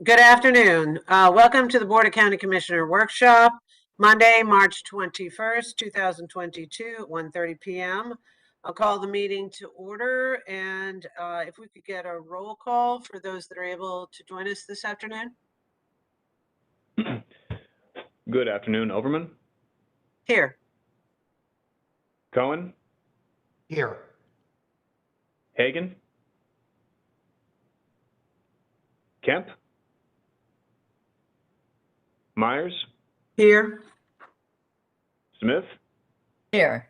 Good afternoon. Welcome to the Board of County Commissioner Workshop, Monday, March 21st, 2022 at 1:30 p.m. I'll call the meeting to order, and if we could get a roll call for those that are able to join us this afternoon. Good afternoon, Overman. Here. Cohen. Here. Hagan. Kemp. Myers. Here. Smith. Here.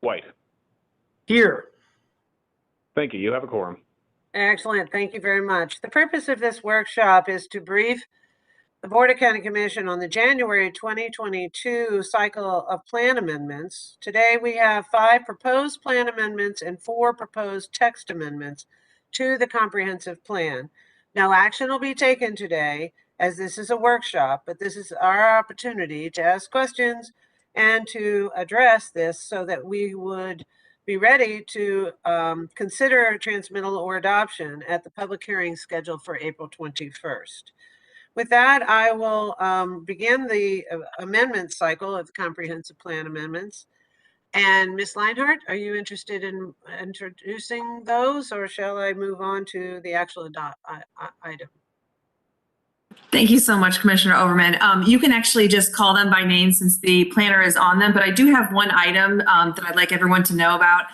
White. Here. Thank you. You have a quorum. Excellent. Thank you very much. The purpose of this workshop is to brief the Board of County Commission on the January 2022 cycle of plan amendments. Today we have 5 proposed plan amendments and 4 proposed text amendments to the comprehensive plan. No action will be taken today as this is a workshop, but this is our opportunity to ask questions and to address this so that we would be ready to consider transmittal or adoption at the public hearing scheduled for April 21st. With that, I will begin the amendment cycle of the comprehensive plan amendments. And Ms. Leinhardt, are you interested in introducing those, or shall I move on to the actual item? Thank you so much, Commissioner Overman. You can actually just call them by name since the planner is on them, but I do have one item that I'd like everyone to know about.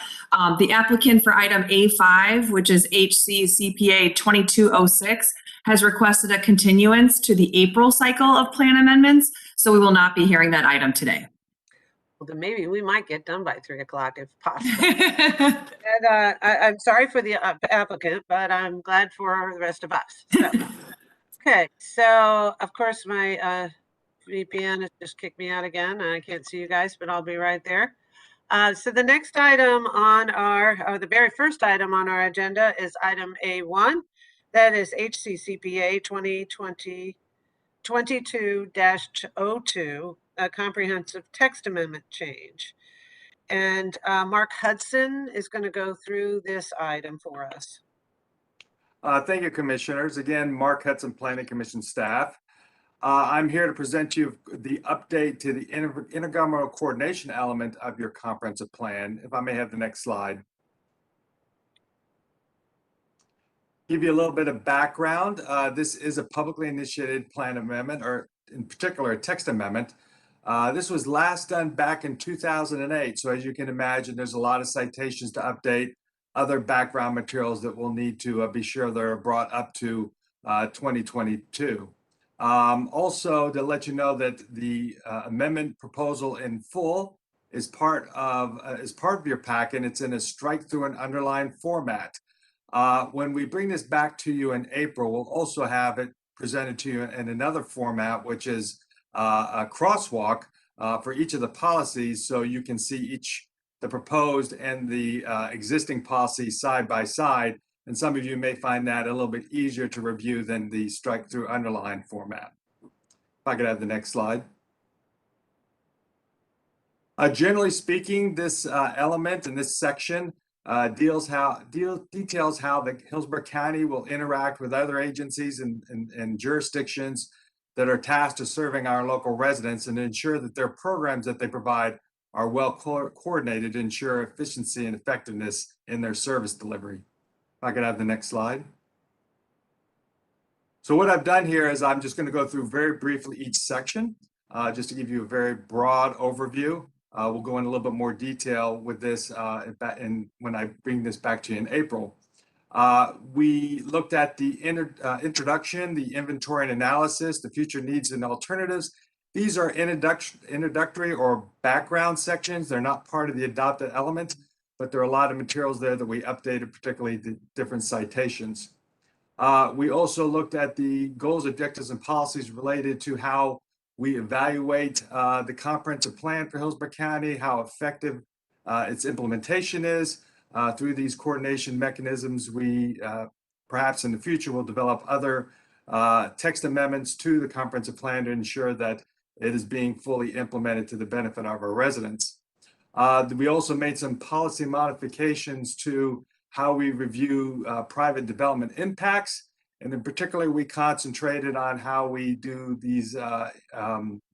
The applicant for item A5, which is Hcpa 2206, has requested a continuance to the April cycle of plan amendments, so we will not be hearing that item today. Well, then maybe we might get done by 3 o'clock if possible. And, I'm sorry for the applicant, but I'm glad for the rest of us. So. Okay, so of course my VPN has just kicked me out again. I can't see you guys, but I'll be right there. So the next item on or the very first item on our agenda is item A1. That is Hccpa 2022-02, a comprehensive text amendment change. And Mark Hudson is going to go through this item for us. Thank you, Commissioners. Again, Mark Hudson, Planning Commission staff. I'm here to present you the update to the intergovernmental coordination element of your comprehensive plan. If I may have the next slide. Give you a little bit of background. This is a publicly initiated plan amendment, or in particular, a text amendment. This was last done back in 2008. So as you can imagine, there's a lot of citations to update, other background materials that we'll need to be sure they're brought up to 2022. Also, to let you know that the amendment proposal in full is part of your packet. It's in a strike through and underline format. When we bring this back to you in April, we'll also have it presented to you in another format, which is a crosswalk for each of the policies, so you can see the proposed and the existing policy side by side. And some of you may find that a little bit easier to review than the strike through underline format. If I could have the next slide. Generally speaking, this element in this section details how the Hillsborough County will interact with other agencies and jurisdictions that are tasked to serving our local residents and ensure that their programs that they provide are well coordinated to ensure efficiency and effectiveness in their service delivery. If I could have the next slide. So what I've done here is I'm just going to go through very briefly each section, just to give you a very broad overview. We'll go in a little bit more detail with this when I bring this back to you in April. We looked at the introduction, the inventory and analysis, the future needs and alternatives. These are introductory or background sections. They're not part of the adopted element, but there are a lot of materials there that we updated, particularly the different citations. We also looked at the goals, objectives, and policies related to how we evaluate the comprehensive plan for Hillsborough County, how effective its implementation is. Through these coordination mechanisms, we perhaps in the future will develop other text amendments to the comprehensive plan to ensure that it is being fully implemented to the benefit of our residents. We also made some policy modifications to how we review private development impacts And in particular, we concentrated on how we do these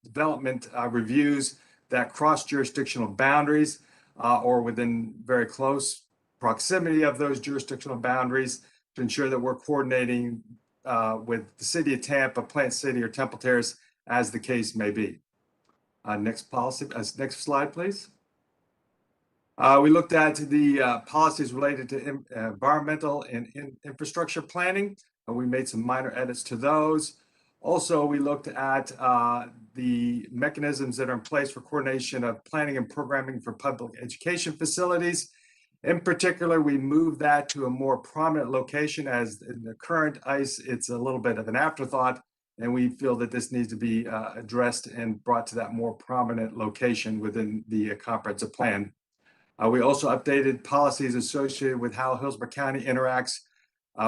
development reviews that cross jurisdictional boundaries or within very close proximity of those jurisdictional boundaries to ensure that we're coordinating with the city of Tampa, Plant City, or Temple Terrace, as the case may be. Next slide, please. We looked at the policies related to environmental and infrastructure planning. We made some minor edits to those. Also, we looked at the mechanisms that are in place for coordination of planning and programming for public education facilities. In particular, we moved that to a more prominent location, as in the current ICE, it's a little bit of an afterthought, and we feel that this needs to be addressed and brought to that more prominent location within the comprehensive plan. We also updated policies associated with how Hillsborough County interacts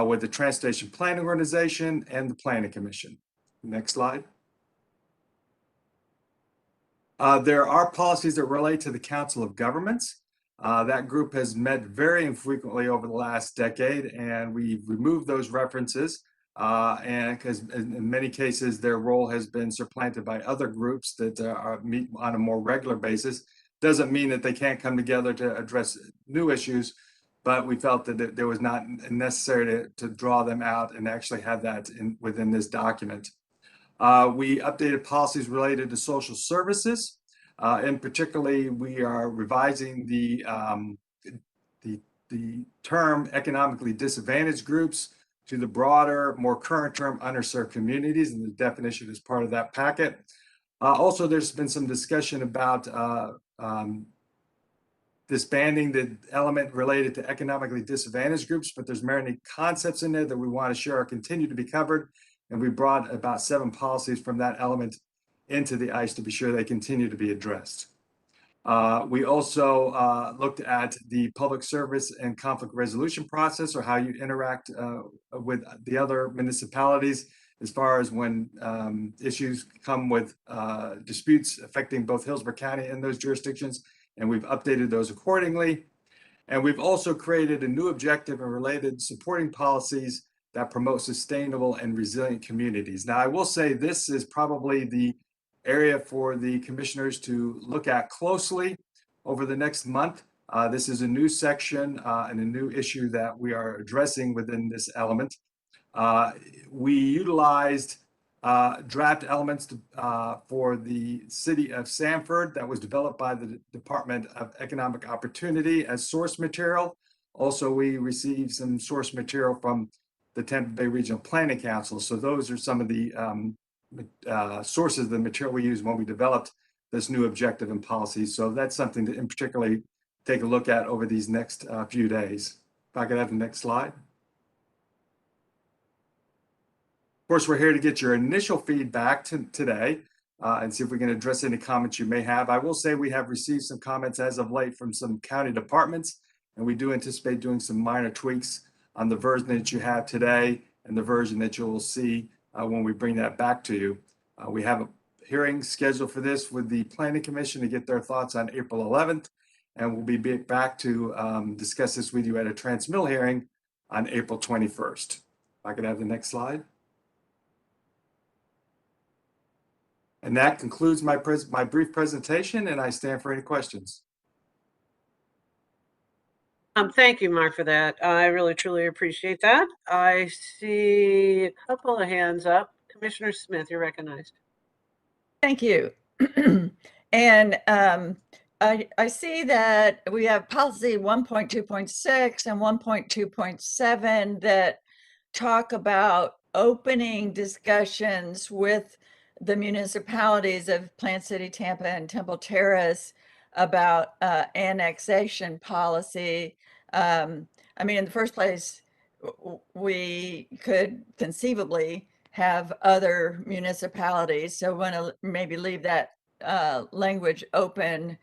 with the Transportation Planning Organization and the Planning Commission. Next slide. There are policies that relate to the Council of Governments. That group has met very infrequently over the last decade, and we've removed those references. And because in many cases, their role has been supplanted by other groups that meet on a more regular basis. Doesn't mean that they can't come together to address new issues, but we felt that there was not necessary to draw them out and actually have that within this document. We updated policies related to social services. And particularly, we are revising the term economically disadvantaged groups to the broader, more current term underserved communities, and the definition is part of that packet. Also, there's been some discussion about disbanding the element related to economically disadvantaged groups, but there's many concepts in there that we want to share continue to be covered. And we brought about 7 policies from that element into the ICE to be sure they continue to be addressed. We also looked at the public service and conflict resolution process, or how you interact with the other municipalities as far as when issues come with disputes affecting both Hillsborough County and those jurisdictions, and we've updated those accordingly. And we've also created a new objective and related supporting policies that promote sustainable and resilient communities. Now, I will say this is probably the area for the commissioners to look at closely over the next month. This is a new section and a new issue that we are addressing within this element. We utilized draft elements for the city of Sanford that was developed by the Department of Economic Opportunity as source material. Also, we received some source material from the Tampa Bay Regional Planning Council. So those are some of the sources of the material we used when we developed this new objective and policy. So that's something to in particularly take a look at over these next few days. If I could have the next slide. Of course, we're here to get your initial feedback today and see if we can address any comments you may have. I will say we have received some comments as of late from some county departments, and we do anticipate doing some minor tweaks on the version that you have today and the version that you will see when we bring that back to you. We have a hearing scheduled for this with the Planning Commission to get their thoughts on April 11th, and we'll be back to discuss this with you at a transmittal hearing on April 21st. If I could have the next slide. And that concludes my brief presentation, and I stand for any questions. Thank you, Mark, for that. I really, truly appreciate that. I see a couple of hands up. Commissioner Smith, you're recognized. Thank you. And I see that we have policy 1.2.6 and 1.2.7 that talk about opening discussions with the municipalities of Plant City, Tampa, and Temple Terrace about annexation policy. I mean, in the first place, we could conceivably have other municipalities. So I want to maybe leave that language open,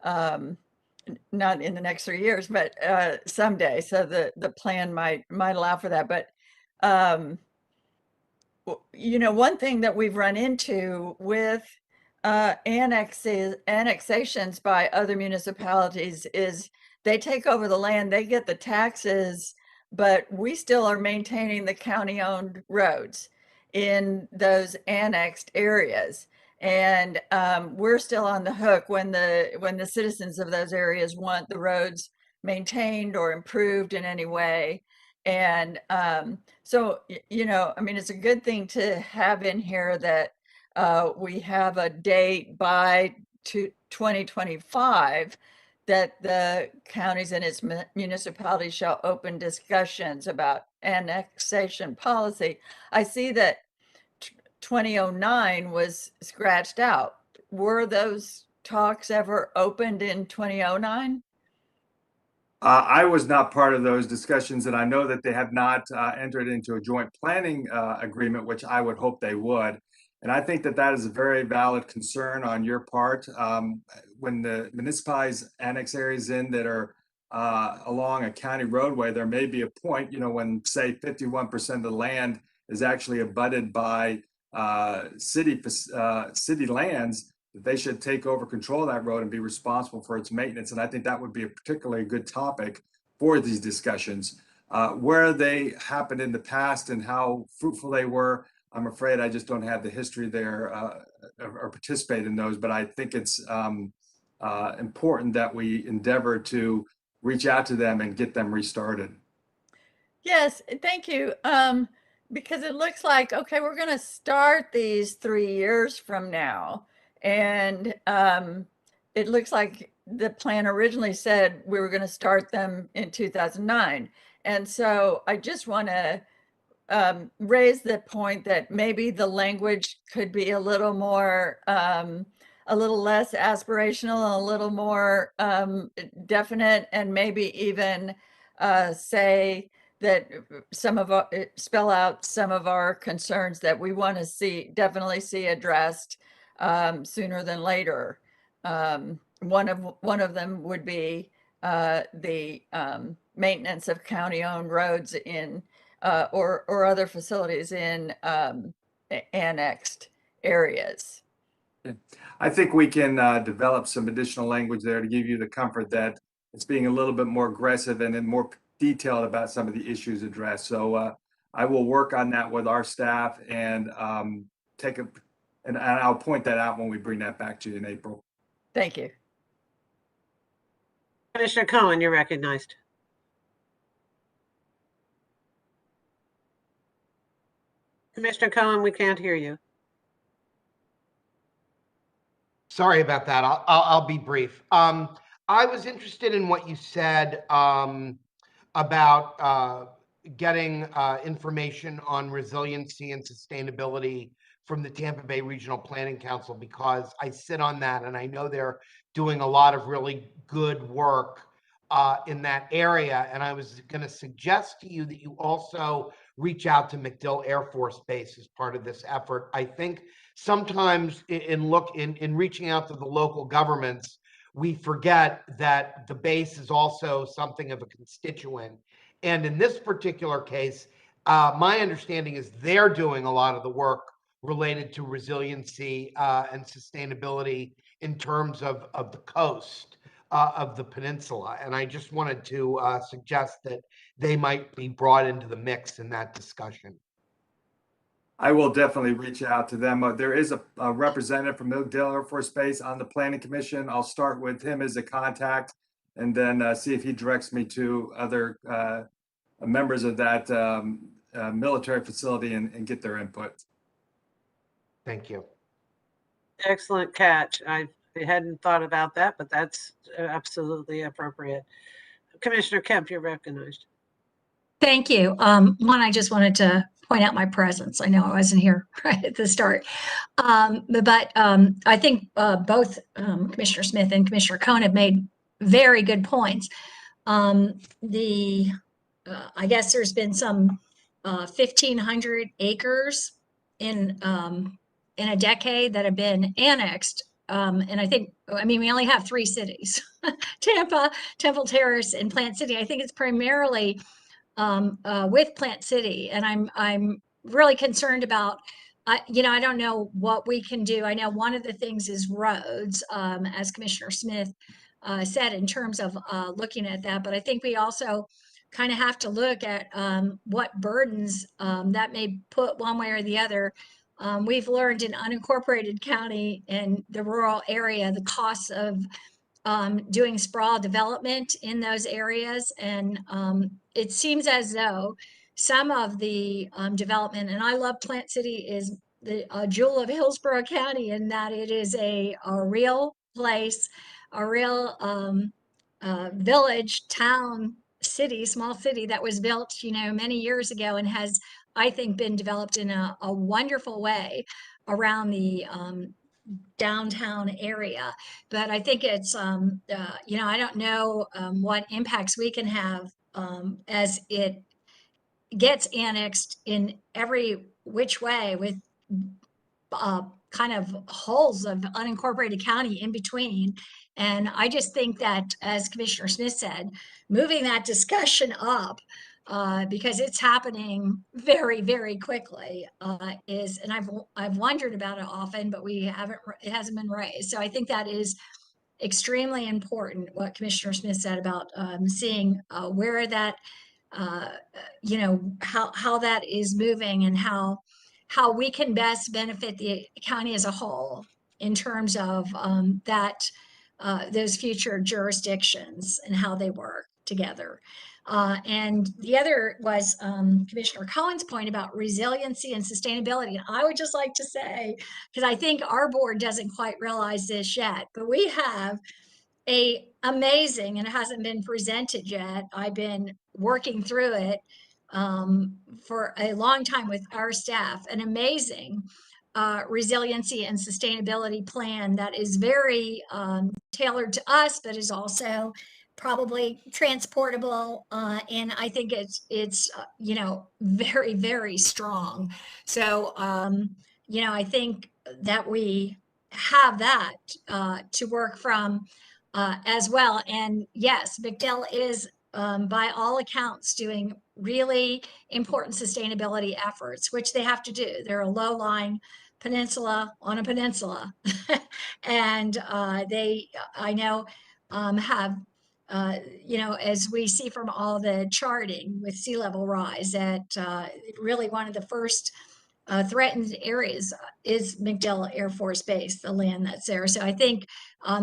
not in the next 3 years, but someday. So the plan might allow for that. But you know, one thing that we've run into with annexations by other municipalities is they take over the land, they get the taxes, but we still are maintaining the county-owned roads in those annexed areas. And we're still on the hook when the citizens of those areas want the roads maintained or improved in any way. And so, you know, I mean, it's a good thing to have in here that we have a date by 2025 that the counties and its municipalities shall open discussions about annexation policy. I see that 2009 was scratched out. Were those talks ever opened in 2009? I was not part of those discussions, and I know that they have not entered into a joint planning agreement, which I would hope they would. And I think that that is a very valid concern on your part. When the municipalities annex areas in that are along a county roadway, there may be a point, you know, when say 51% of the land is actually abutted by city lands, that they should take over control of that road and be responsible for its maintenance. And I think that would be a particularly good topic for these discussions. Where they happened in the past and how fruitful they were, I'm afraid I just don't have the history there or participate in those, but I think it's important that we endeavor to reach out to them and get them restarted. Yes, thank you. Because it looks like, okay, we're going to start these 3 years from now. And it looks like the plan originally said we were going to start them in 2009. And so I just want to raise the point that maybe the language could be a little more, a little less aspirational, a little more definite, and maybe even say that some of our, spell out some of our concerns that we want to definitely see addressed sooner than later. One of them would be the maintenance of county-owned roads in or other facilities in annexed areas. I think we can develop some additional language there to give you the comfort that it's being a little bit more aggressive and then more detailed about some of the issues addressed. So I will work on that with our staff and and I'll point that out when we bring that back to you in April. Thank you. Commissioner Cohen, you're recognized. Commissioner Cohen, we can't hear you. Sorry about that. I'll be brief. I was interested in what you said about getting information on resiliency and sustainability from the Tampa Bay Regional Planning Council, because I sit on that and I know they're doing a lot of really good work in that area. And I was going to suggest to you that you also reach out to MacDill Air Force Base as part of this effort. I think sometimes in reaching out to the local governments, we forget that the base is also something of a constituent. And in this particular case, my understanding is they're doing a lot of the work related to resiliency and sustainability in terms of the coast of the peninsula. And I just wanted to suggest that they might be brought into the mix in that discussion. I will definitely reach out to them. There is a representative from MacDill Air Force Base on the Planning Commission. I'll start with him as a contact and then see if he directs me to other members of that military facility and get their input. Thank you. Excellent catch. I hadn't thought about that, but that's absolutely appropriate. Commissioner Kemp, you're recognized. Thank you. One, I just wanted to point out my presence. I know I wasn't here right at the start. But I think both Commissioner Smith and Commissioner Cohen have made very good points. I guess there's been some 1,500 acres in a decade that have been annexed. And I mean, we only have 3 cities, Tampa, Temple Terrace, and Plant City. I think it's primarily with Plant City. And I'm really concerned about, I don't know what we can do. I know one of the things is roads, as Commissioner Smith said, in terms of looking at that. But I think we also kind of have to look at what burdens that may put one way or the other. We've learned in unincorporated county and the rural area, the costs of doing sprawl development in those areas. And it seems as though some of the development, and I love Plant City, is the jewel of Hillsborough County, in that it is a real place, a real village, town, city, small city that was built, many years ago, and has, I think, been developed in a wonderful way around the downtown area. But I think it's, I don't know what impacts we can have as it gets annexed in every which way, with kind of holes of unincorporated county in between. And I just think that, as Commissioner Smith said, moving that discussion up, because it's happening very, very quickly, and I've wondered about it often, but it hasn't been raised. So I think that is extremely important, what Commissioner Smith said about seeing where that, how that is moving, and how we can best benefit the county as a whole in terms of those future jurisdictions and how they work together. And the other was Commissioner Cohen's point about resiliency and sustainability. And I would just like to say, because I think our board doesn't quite realize this yet, but we have a amazing, and it hasn't been presented yet, I've been working through it for a long time with our staff, an amazing resiliency and sustainability plan that is very tailored to us, but is also probably transportable. And I think it's very, very strong. So, I think that we have that to work from as well. And yes, McDill is by all accounts doing really important sustainability efforts, which they have to do. They're a low-lying peninsula on a peninsula. And I know, have, as we see from all the charting with sea level rise, that really one of the first threatened areas is McDill Air Force Base, the land that's there. So I think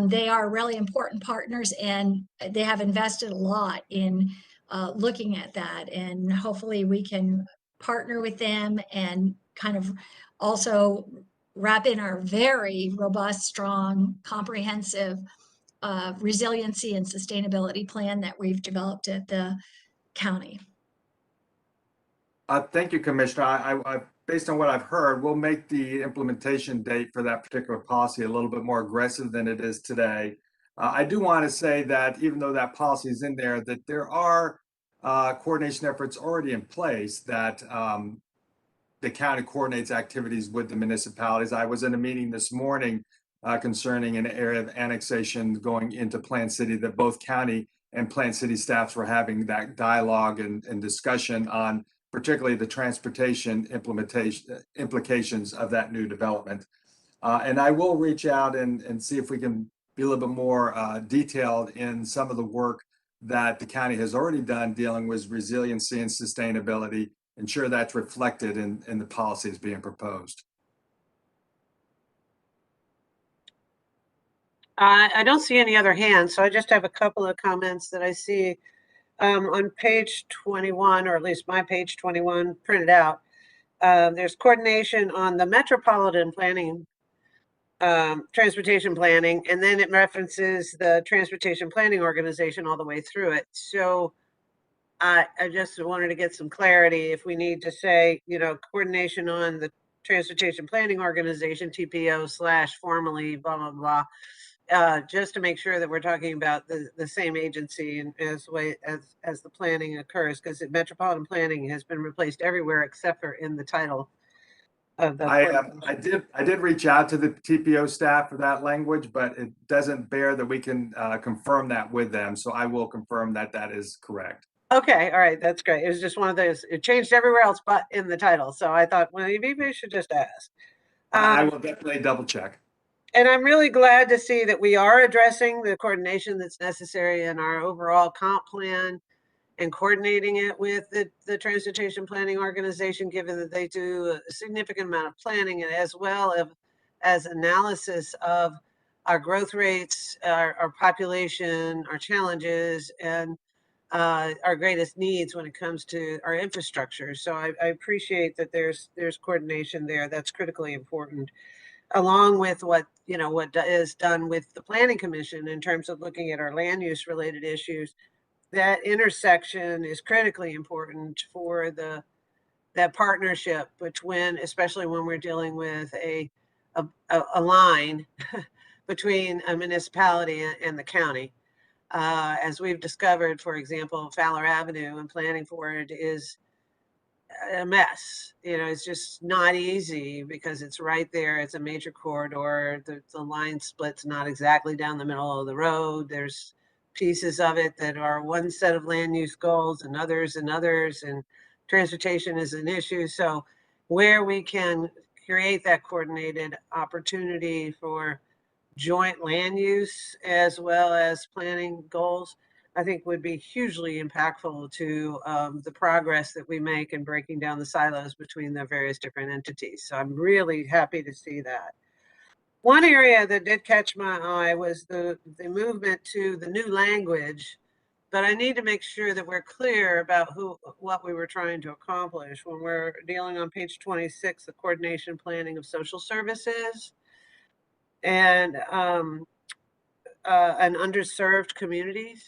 they are really important partners, and they have invested a lot in looking at that. And hopefully we can partner with them and kind of also wrap in our very robust, strong, comprehensive resiliency and sustainability plan that we've developed at the county. Thank you, Commissioner. I based on what I've heard, we'll make the implementation date for that particular policy a little bit more aggressive than it is today. I do want to say that even though that policy is in there, that there are coordination efforts already in place, that the county coordinates activities with the municipalities. I was in a meeting this morning concerning an area of annexation going into Plant City, that both county and Plant City staffs were having that dialogue and discussion on particularly the transportation implications of that new development. And I will reach out and see if we can be a little bit more detailed in some of the work that the county has already done dealing with resiliency and sustainability, ensure that's reflected in the policies being proposed. I don't see any other hands, so I just have a couple of comments that I see on page 21, or at least my page 21 printed out. There's coordination on the metropolitan planning, transportation planning, and then it references the transportation planning organization all the way through it. So I just wanted to get some clarity if we need to say, coordination on the transportation planning organization, TPO / formerly blah, blah, blah. Just to make sure that we're talking about the same agency and as the planning occurs, because metropolitan planning has been replaced everywhere except for in the title of the. I did reach out to the TPO staff for that language, but it doesn't bear that we can confirm that with them. So I will confirm that that is correct. Okay, all right, that's great. It was just one of those. It changed everywhere else but in the title. So I thought, well, maybe we should just ask. I will definitely double check. And I'm really glad to see that we are addressing the coordination that's necessary in our overall comp plan and coordinating it with the Transportation Planning Organization, given that they do a significant amount of planning and as well as analysis of our growth rates, our population, our challenges, and our greatest needs when it comes to our infrastructure. So I appreciate that there's coordination there. That's critically important, along with what is done with the Planning Commission in terms of looking at our land use related issues. That intersection is critically important for that partnership between, especially when we're dealing with a line between a municipality and the county. As we've discovered, for example, Fowler Avenue and planning for it is a mess. It's just not easy because it's right there. It's a major corridor. The line splits not exactly down the middle of the road. There's pieces of it that are one set of land use goals and others, and transportation is an issue. So where we can create that coordinated opportunity for joint land use as well as planning goals, I think would be hugely impactful to the progress that we make in breaking down the silos between the various different entities. So I'm really happy to see that. One area that did catch my eye was the movement to the new language, but I need to make sure that we're clear about what we were trying to accomplish when we're dealing on page 26, the coordination planning of social services and underserved communities.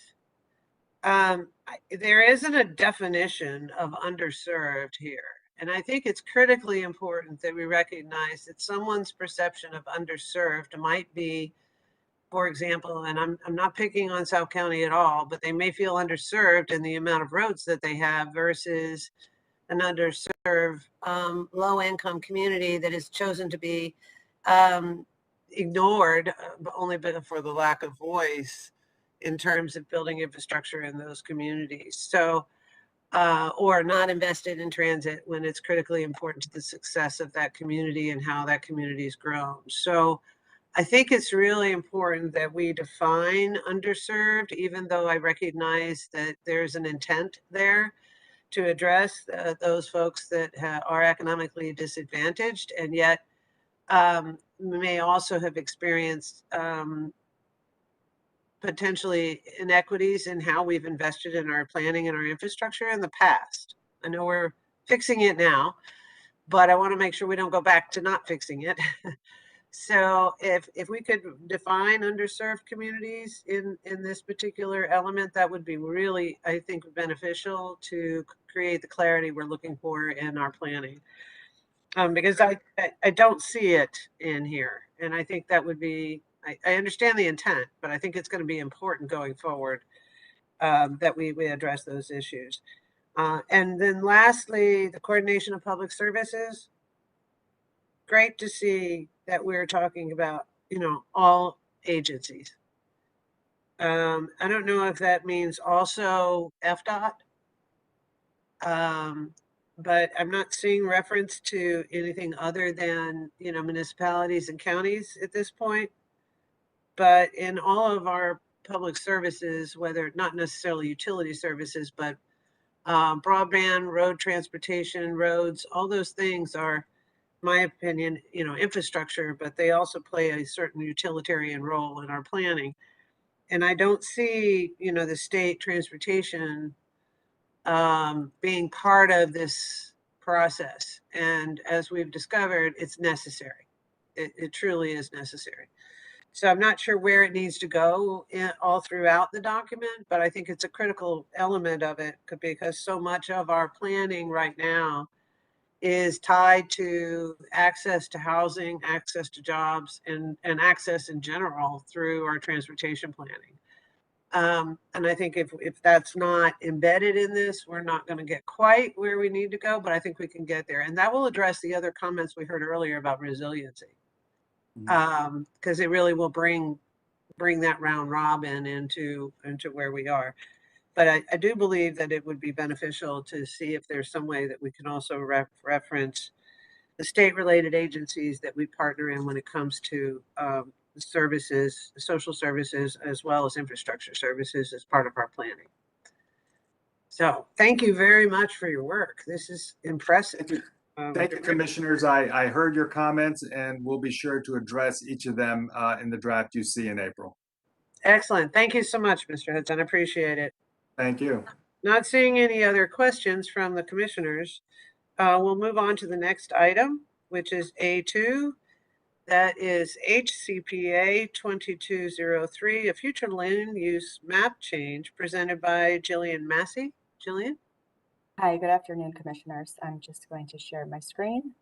There isn't a definition of underserved here. And I think it's critically important that we recognize that someone's perception of underserved might be, for example, and I'm not picking on South County at all, but they may feel underserved in the amount of roads that they have versus an underserved low-income community that has chosen to be ignored only for the lack of voice in terms of building infrastructure in those communities. So, or not invested in transit when it's critically important to the success of that community and how that community is grown. So I think it's really important that we define underserved, even though I recognize that there's an intent there to address those folks that are economically disadvantaged and yet may also have experienced potentially inequities in how we've invested in our planning and our infrastructure in the past. I know we're fixing it now, but I want to make sure we don't go back to not fixing it. So if we could define underserved communities in this particular element, that would be really, I think, beneficial to create the clarity we're looking for in our planning. Because I don't see it in here. And I think that would be, I understand the intent, but I think it's going to be important going forward that we address those issues. And then lastly, the coordination of public services. Great to see that we're talking about, all agencies. I don't know if that means also FDOT. But I'm not seeing reference to anything other than, municipalities and counties at this point. But in all of our public services, whether not necessarily utility services, but broadband, road transportation, roads, all those things are, in my opinion, infrastructure, but they also play a certain utilitarian role in our planning. And I don't see, the state transportation being part of this process. And as we've discovered, it's necessary. It truly is necessary. So I'm not sure where it needs to go all throughout the document, but I think it's a critical element of it because so much of our planning right now is tied to access to housing, access to jobs, and access in general through our transportation planning. And I think if that's not embedded in this, we're not going to get quite where we need to go, but I think we can get there. And that will address the other comments we heard earlier about resiliency. Because it really will bring that round robin into where we are. But I do believe that it would be beneficial to see if there's some way that we can also reference the state-related agencies that we partner in when it comes to services, social services, as well as infrastructure services as part of our planning. So thank you very much for your work. This is impressive. Thank you, commissioners. I heard your comments and we'll be sure to address each of them in the draft you see in April. Excellent. Thank you so much, Mr. Hudson. I appreciate it. Thank you. Not seeing any other questions from the commissioners, we'll move on to the next item, which is A2. That is Hcpa 2203, a future land use map change presented by Jillian Massey. Jillian? Hi, good afternoon, commissioners. I'm just going to share my screen.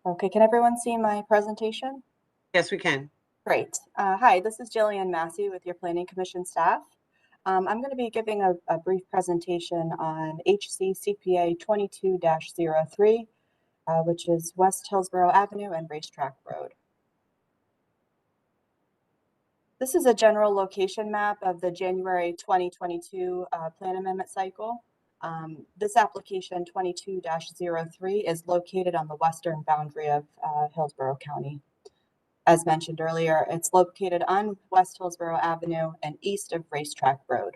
Okay, can everyone see my presentation? Yes, we can. Great. Hi, this is Jillian Massey with your Planning Commission staff. I'm going to be giving a brief presentation on Hcpa 22-03, which is West Hillsborough Avenue and Racetrack Road. This is a general location map of the January 2022 plan amendment cycle. This application 22-03 is located on the western boundary of Hillsborough County. As mentioned earlier, it's located on West Hillsborough Avenue and east of Racetrack Road.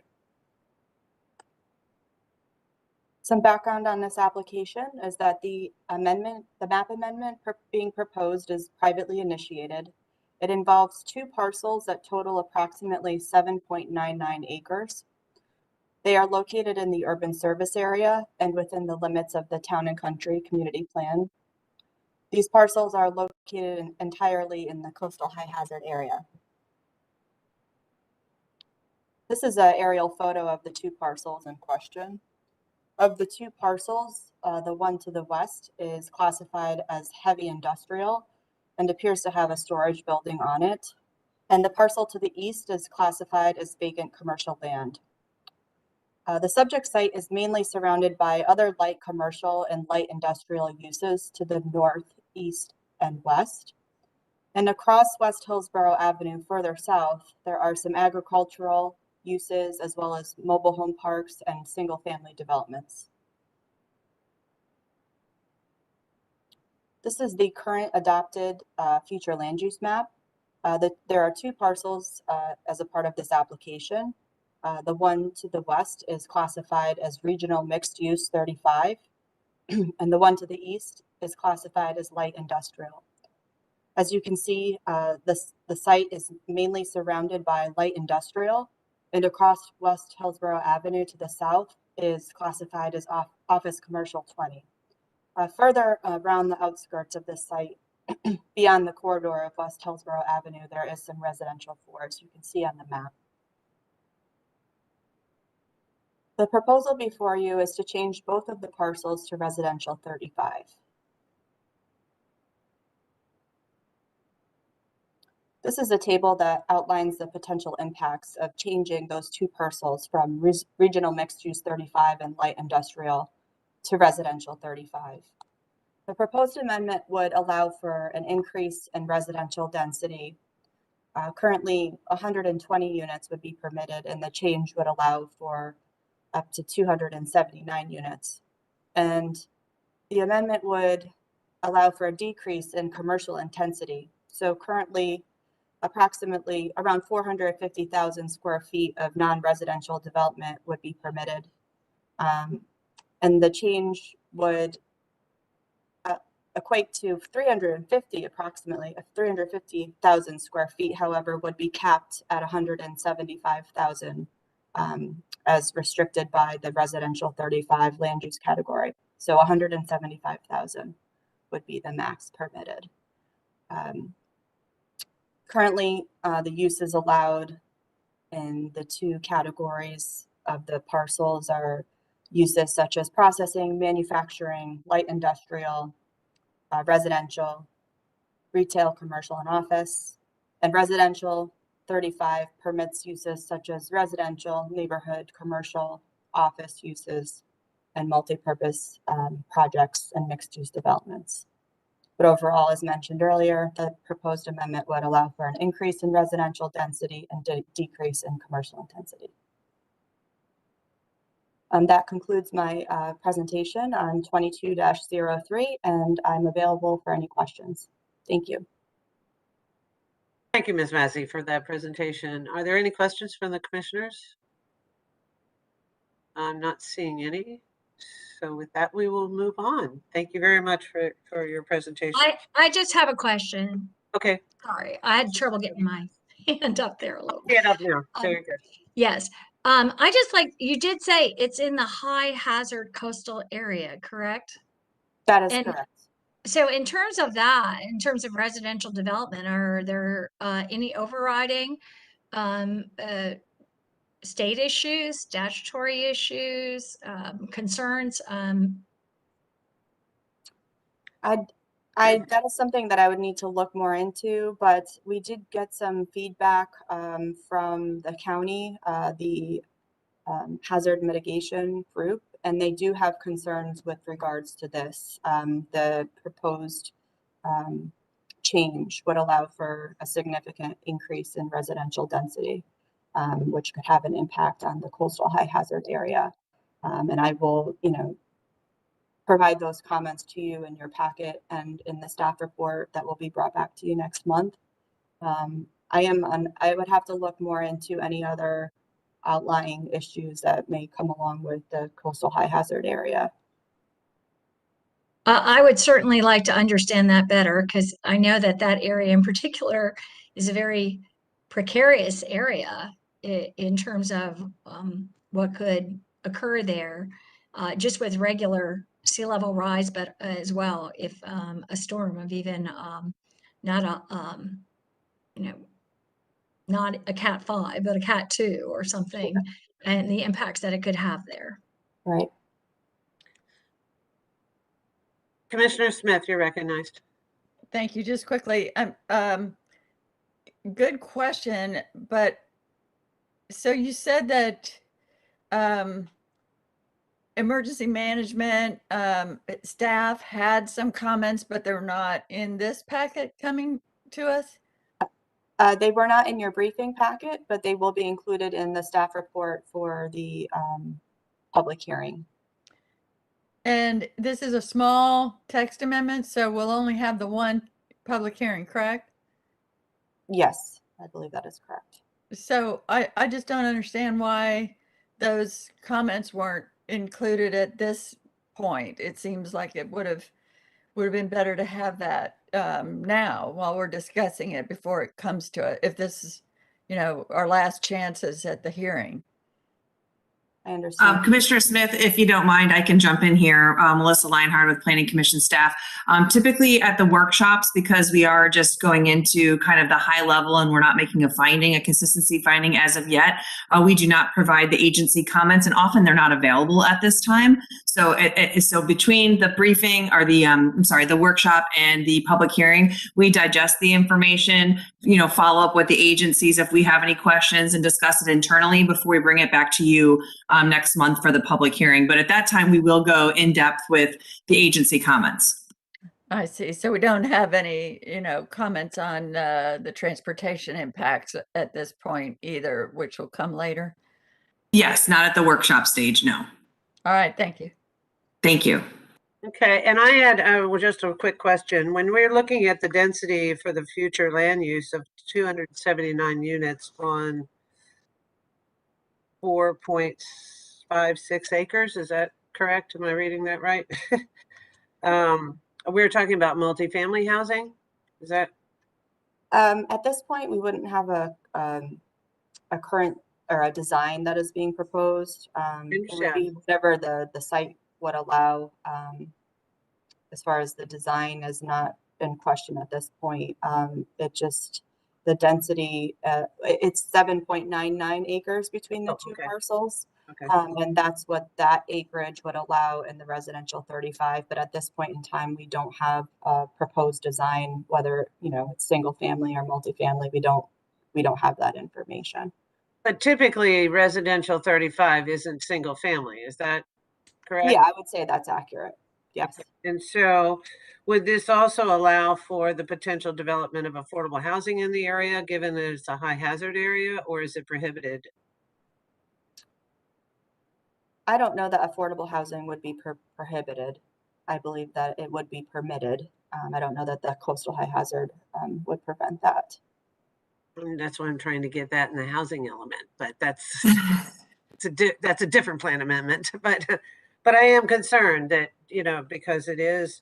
Some background on this application is that the map amendment being proposed is privately initiated. It involves two parcels that total approximately 7.99 acres. They are located in the urban service area and within the limits of the Town and Country Community Plan. These parcels are located entirely in the coastal high hazard area. This is an aerial photo of the two parcels in question. Of the two parcels, the one to the west is classified as heavy industrial and appears to have a storage building on it. And the parcel to the east is classified as vacant commercial land. The subject site is mainly surrounded by other light commercial and light industrial uses to the north, east, and west. And across West Hillsborough Avenue further south, there are some agricultural uses as well as mobile home parks and single-family developments. This is the current adopted future land use map. There are two parcels as a part of this application. The one to the west is classified as regional mixed use 35, and the one to the east is classified as light industrial. As you can see, the site is mainly surrounded by light industrial, and across West Hillsborough Avenue to the south is classified as office commercial 20. Further around the outskirts of this site, beyond the corridor of West Hillsborough Avenue, there is some residential forest you can see on the map. The proposal before you is to change both of the parcels to residential 35. This is a table that outlines the potential impacts of changing those two parcels from regional mixed use 35 and light industrial to residential 35. The proposed amendment would allow for an increase in residential density. Currently, 120 units would be permitted, and the change would allow for up to 279 units. And the amendment would allow for a decrease in commercial intensity. So currently, approximately around 450,000 square feet of non-residential development would be permitted. And the change would equate to approximately 350,000 square feet, however, would be capped at 175,000 as restricted by the residential 35 land use category. So 175,000 would be the max permitted. Currently, the uses allowed in the two categories of the parcels are uses such as processing, manufacturing, light industrial, residential, retail, commercial, and office. And residential 35 permits uses such as residential, neighborhood, commercial, office uses, and multi-purpose projects and mixed-use developments. But overall, as mentioned earlier, the proposed amendment would allow for an increase in residential density and decrease in commercial intensity. That concludes my presentation on 22-03, and I'm available for any questions. Thank you. Thank you, Ms. Massey, for that presentation. Are there any questions from the commissioners? I'm not seeing any. So with that, we will move on. Thank you very much for your presentation. I just have a question. Okay, Sorry, I had trouble getting my hand up there a little. get up now. Very good. Yes. I just like, you did say it's in the high hazard coastal area, correct? That is And correct. so in terms of that, in terms of residential development, are there any overriding state issues, statutory issues, concerns? That is something that I would need to look more into, but we did get some feedback from the county, the hazard mitigation group, and they do have concerns with regards to this. The proposed change would allow for a significant increase in residential density, which could have an impact on the coastal high hazard area. And I will, provide those comments to you in your packet and in the staff report that will be brought back to you next month. I would have to look more into any other outlying issues that may come along with the coastal high hazard area. I would certainly like to understand that better, because I know that that area in particular is a very precarious area in terms of what could occur there, just with regular sea level rise, but as well if a storm of even not a Cat 5, but a Cat 2 or something, and the impacts that it could have there. Right. Commissioner Smith, you're recognized. Thank you. Just quickly, good question, but so you said that emergency management staff had some comments, but they're not in this packet coming to us? They were not in your briefing packet, but they will be included in the staff report for the public hearing. And this is a small text amendment, so we'll only have the one public hearing, correct? Yes, I believe that is correct. So I just don't understand why those comments weren't included at this point. It seems like it would have been better to have that now while we're discussing it before it comes to it. If this is, our last chances at the hearing. I understand. Commissioner Smith, if you don't mind, I can jump in here. Melissa Leinhardt with Planning Commission staff. Typically at the workshops, because we are just going into kind of the high level and we're not making a consistency finding as of yet, we do not provide the agency comments, and often they're not available at this time. So, so between the briefing or the workshop and the public hearing, we digest the information, follow up with the agencies if we have any questions, and discuss it internally before we bring it back to you next month for the public hearing. But at that time, we will go in depth with the agency comments. I see. So we don't have any, comments on the transportation impacts at this point either, which will come later? Yes, not at the workshop stage, no. All right, thank you. Thank you. Okay, and I had just a quick question. When we're looking at the density for the future land use of 279 units on 4.56 acres, is that correct? Am I reading that right? We're talking about multifamily housing. Is that? At this point, we wouldn't have a current or a design that is being proposed. It would be whatever the site would allow. As far as the design is not in question at this point. The density, it's 7.99 acres between the two parcels. Okay. And that's what that acreage would allow in the residential 35. But at this point in time, we don't have a proposed design, whether, it's single family or multifamily. We don't have that information. But typically residential 35 isn't single family. Is that correct? Yeah, I would say that's accurate. Yes. Okay. And so would this also allow for the potential development of affordable housing in the area, given that it's a high hazard area, or is it prohibited? I don't know that affordable housing would be prohibited. I believe that it would be permitted. I don't know that the coastal high hazard would prevent that. And that's why I'm trying to get that in the housing element, but that's that's a different plan amendment. But I am concerned that, you know, because it is,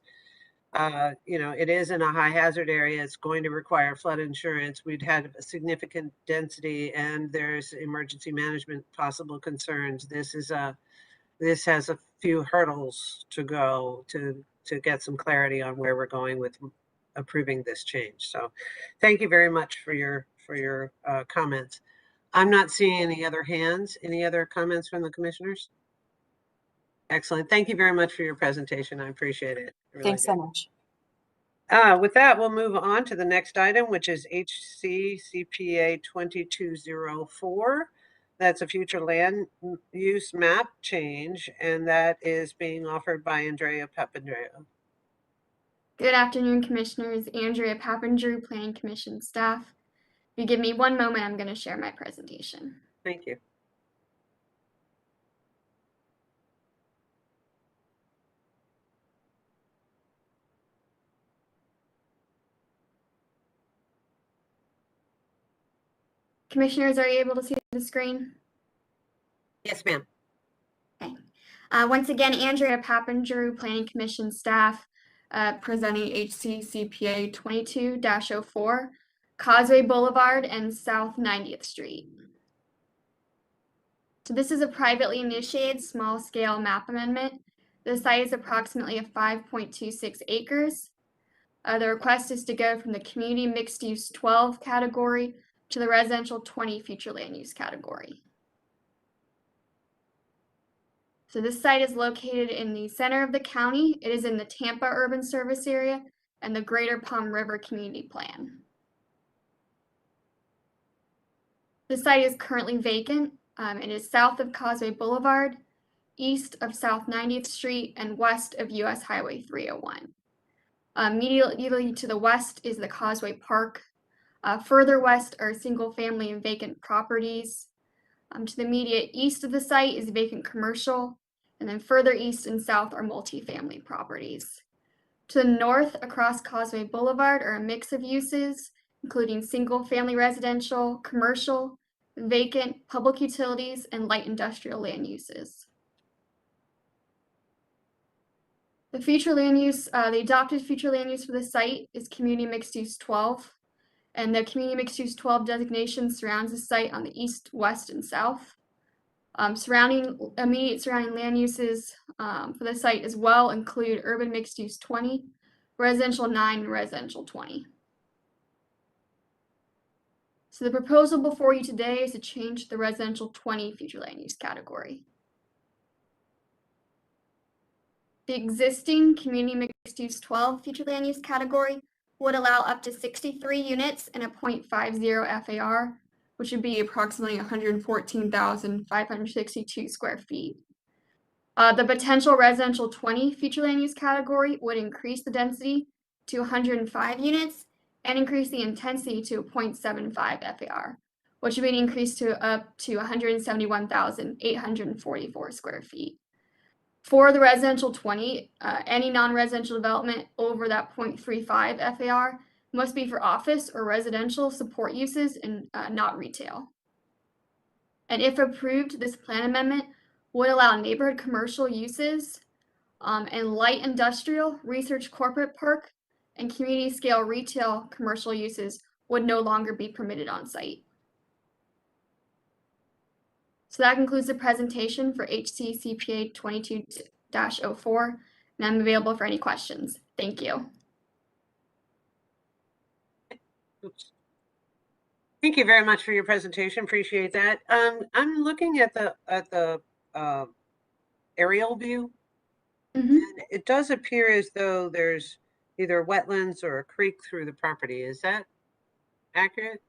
you know, it is in a high hazard area. It's going to require flood insurance. We'd had a significant density, and there's emergency management possible concerns. This has a few hurdles to go to get some clarity on where we're going with approving this change. So thank you very much for your comments. I'm not seeing any other hands. Any other comments from the commissioners? Excellent. Thank you very much for your presentation. I appreciate it. I really Thanks do. so much. With that, we'll move on to the next item, which is Hcpa 2204. That's a future land use map change, and that is being offered by Andrea Papandreou. Good afternoon, Commissioners. Andrea Papandreou, Planning Commission staff. If you give me one moment, I'm going to share my presentation. Thank you. Commissioners, are you able to see the screen? Yes, ma'am. Okay. Once again, Andrea Papandreou, Planning Commission staff, presenting Hcpa 22-04, Causeway Boulevard and South 90th Street. So this is a privately initiated small-scale map amendment. The site is approximately 5.26 acres. The request is to go from the community mixed use 12 category to the residential 20 future land use category. So this site is located in the center of the county. It is in the Tampa urban service area and the Greater Palm River Community Plan. The site is currently vacant. It is south of Causeway Boulevard, east of South 90th Street, and west of US Highway 301. Immediately to the west is the Causeway Park. Further west are single-family and vacant properties. To the immediate east of the site is vacant commercial, and then further east and south are multifamily properties. To the north across Causeway Boulevard are a mix of uses, including single-family residential, commercial, vacant, public utilities, and light industrial land uses. The future land use, the adopted future land use for the site is Community Mixed Use 12. And the Community Mixed Use 12 designation surrounds the site on the east, west, and south. Immediate surrounding land uses for the site as well include Urban Mixed Use 20, Residential 9, and Residential 20. So the proposal before you today is to change the Residential 20 future land use category. The existing Community Mixed Use 12 future land use category would allow up to 63 units and a 0.50 FAR, which would be approximately 114,562 square feet. The potential residential 20 future land use category would increase the density to 105 units and increase the intensity to a 0.75 FAR, which would be an increase to up to 171,844 square feet. For the residential 20, any non-residential development over that 0.35 FAR must be for office or residential support uses and not retail. And if approved, this plan amendment would allow neighborhood commercial uses and light industrial, research corporate park, and community scale retail commercial uses would no longer be permitted on site. So that concludes the presentation for Hcpa 22-04, and I'm available for any questions. Thank you. Oops. Thank you very much for your presentation. Appreciate that. I'm looking at the aerial view, and it does appear as though there's either wetlands or a creek through the property. Is that accurate,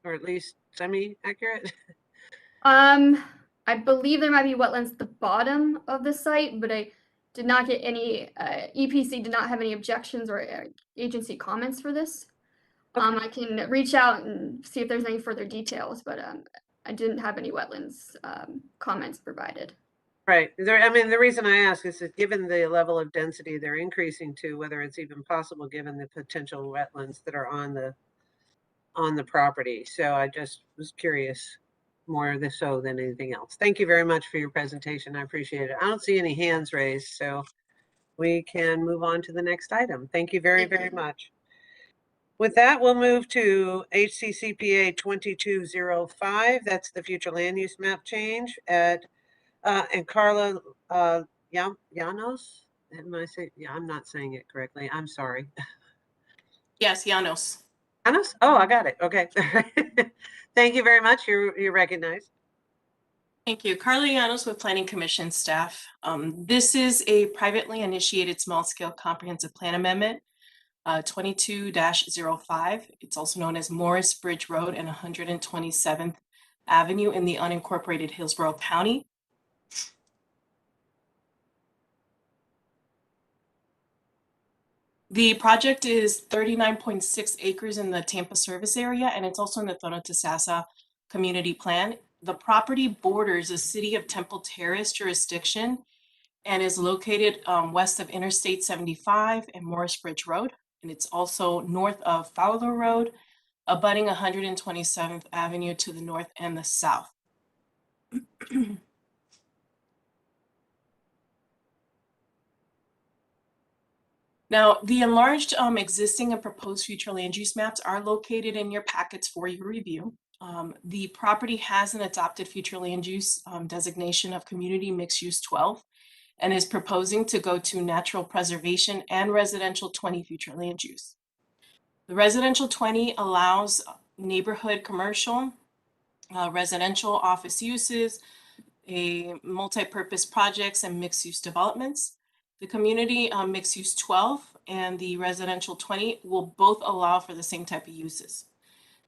or at least semi-accurate? I believe there might be wetlands at the bottom of the site, but I did not get any, EPC did not have any objections or agency comments for this. Okay. I can reach out and see if there's any further details, but I didn't have any wetlands comments provided. Right. I mean, the reason I ask is that given the level of density they're increasing to, whether it's even possible given the potential wetlands that are on the property. So I just was curious, more so than anything else. Thank you very much for your presentation. I appreciate it. I don't see any hands raised, so we can move on to the next item. Thank you very, very much. With that, we'll move to Hccpa 2205. That's the future land use map change at and Carla Llanos. Am I saying? Yeah, I'm not saying it correctly. I'm sorry. Yes, Llanos. Llanos? Oh, I got it. Okay. Thank you very much. You're recognized. Thank you. Carla Llanos with Planning Commission staff. This is a privately initiated small-scale comprehensive plan amendment, 22-05. It's also known as Morris Bridge Road and 127th Avenue in the unincorporated Hillsborough County. The project is 39.6 acres in the Tampa service area, and it's also in the Tono-Tasasa community plan. The property borders the city of Temple Terrace jurisdiction and is located west of Interstate 75 and Morris Bridge Road. And it's also north of Fowler Road, abutting 127th Avenue to the north and the south. Now, the enlarged existing and proposed future land use maps are located in your packets for your review. The property has an adopted future land use designation of community mixed use 12 and is proposing to go to natural preservation and residential 20 future land use. The residential 20 allows neighborhood commercial, residential office uses, multi-purpose projects and mixed use developments. The community mixed use 12 and the residential 20 will both allow for the same type of uses.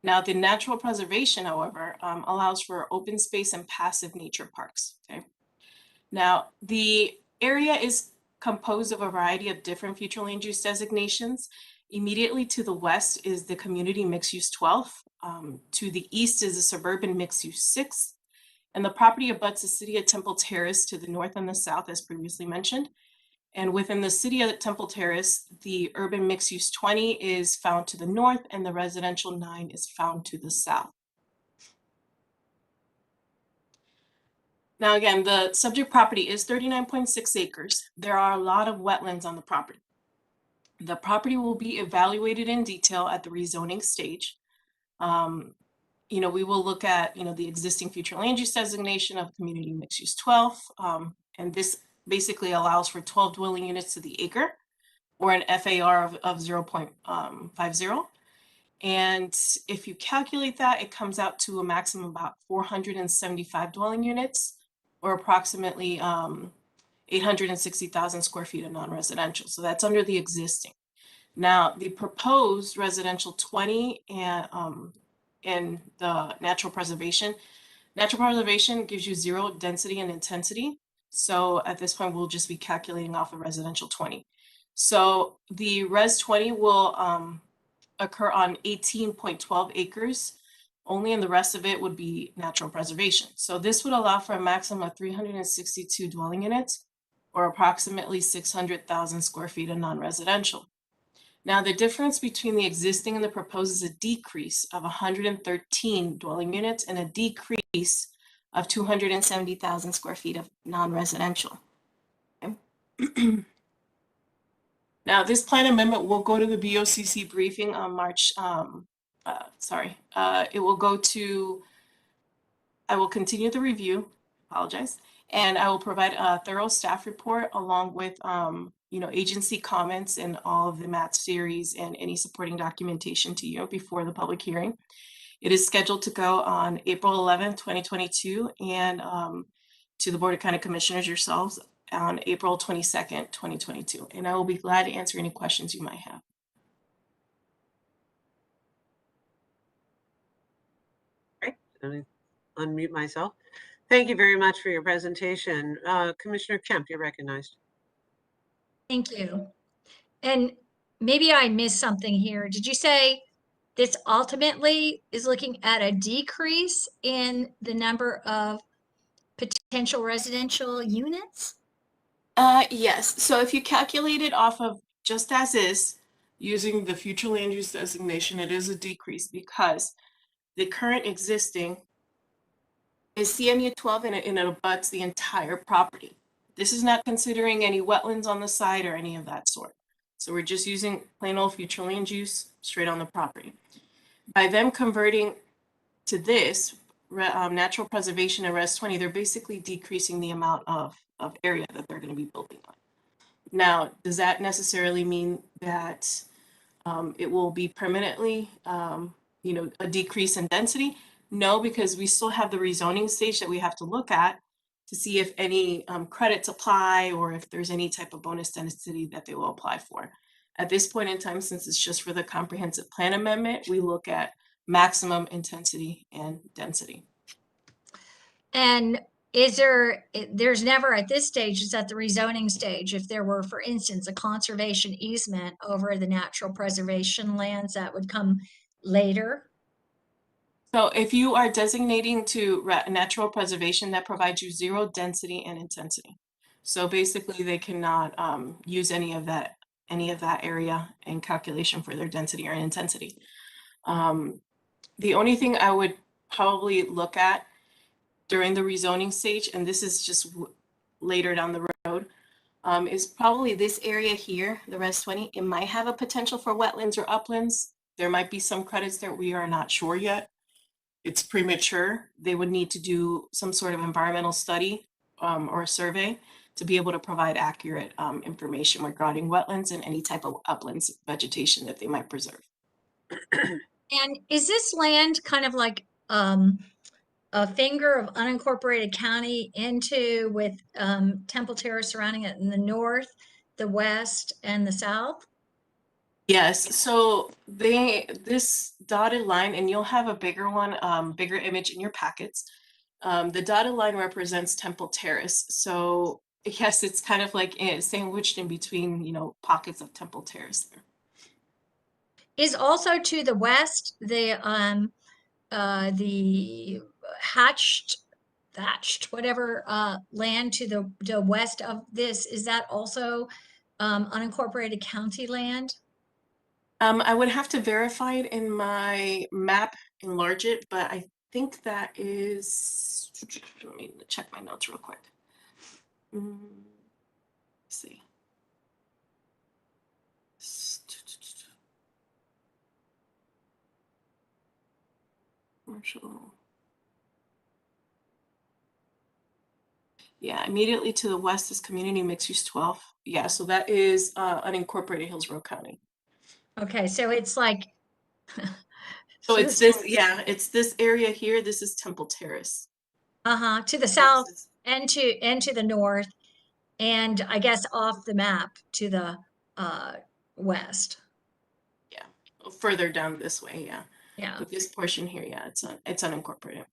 Now, the natural preservation, however, allows for open space and passive nature parks. Okay. Now, the area is composed of a variety of different future land use designations. Immediately to the west is the community mixed use 12. To the east is the suburban mixed use 6. And the property abuts the city of Temple Terrace to the north and the south, as previously mentioned. And within the city of Temple Terrace, the urban mixed use 20 is found to the north and the residential 9 is found to the south. Now, again, the subject property is 39.6 acres. There are a lot of wetlands on the property. The property will be evaluated in detail at the rezoning stage. We will look at, the existing future land use designation of community mixed use 12. And this basically allows for 12 dwelling units to the acre or an FAR of 0.50. And if you calculate that, it comes out to a maximum of about 475 dwelling units or approximately 860,000 square feet of non-residential. So that's under the existing. Now, the proposed residential 20 and the natural preservation gives you 0 density and intensity. So at this point, we'll just be calculating off of residential 20. So the res 20 will occur on 18.12 acres only, and the rest of it would be natural preservation. So this would allow for a maximum of 362 dwelling units or approximately 600,000 square feet of non-residential. Now, the difference between the existing and the proposed is a decrease of 113 dwelling units and a decrease of 270,000 square feet of non-residential. Okay. Now, this plan amendment will go to the BOCC briefing on March, it will go to, I will continue the review, apologize, and I will provide a thorough staff report along with, agency comments and all of the MAT series and any supporting documentation to you before the public hearing. It is scheduled to go on April 11th, 2022, and to the Board of County Commissioners yourselves on April 22nd, 2022. And I will be glad to answer any questions you might have. Great. Let me unmute myself. Thank you very much for your presentation. Commissioner Kemp, you're recognized. Thank you. And maybe I missed something here. Did you say this ultimately is looking at a decrease in the number of potential potential residential units? Yes, so if you calculate it off of just as is, using the future land use designation, it is a decrease because the current existing is CMU 12 and it abuts the entire property. This is not considering any wetlands on the side or any of that sort. So we're just using plain old future land use straight on the property. By them converting to this, natural preservation and Res 20, they're basically decreasing the amount of area that they're going to be building on. Now, does that necessarily mean that it will be permanently, a decrease in density? No, because we still have the rezoning stage that we have to look at to see if any credits apply or if there's any type of bonus density that they will apply for. At this point in time, since it's just for the comprehensive plan amendment, we look at maximum intensity and density. And there's never at this stage, it's at the rezoning stage, if there were, for instance, a conservation easement over the natural preservation lands, that would come later? So if you are designating to natural preservation, that provides you 0 density and intensity. So basically they cannot use any of that area in calculation for their density or intensity. The only thing I would probably look at during the rezoning stage, and this is just later down the road, is probably this area here, the Res 20. It might have a potential for wetlands or uplands. There might be some credits there. We are not sure yet. It's premature. They would need to do some sort of environmental study or a survey to be able to provide accurate information regarding wetlands and any type of uplands vegetation that they might preserve. And is this land kind of like a finger of unincorporated county into with Temple Terrace surrounding it in the north, the west, and the south? Yes, so this dotted line, and you'll have a bigger one, bigger image in your packets. The dotted line represents Temple Terrace. So yes, it's kind of like sandwiched in between, pockets of Temple Terrace there. Is also to the west the thatched whatever land to the west of this, is that also unincorporated county land? I would have to verify it in my map, enlarge it, but I think that is, let me check my notes real quick. Let's see. Commercial. Yeah, immediately to the west is Community Mixed Use 12. Yeah, so that is unincorporated Hillsborough County. Okay, so it's like so it's this, it's this area here. This is Temple Terrace. To the south and to the north, and I guess off the map to the west. Yeah, further down this way, yeah. But this portion here, it's unincorporated.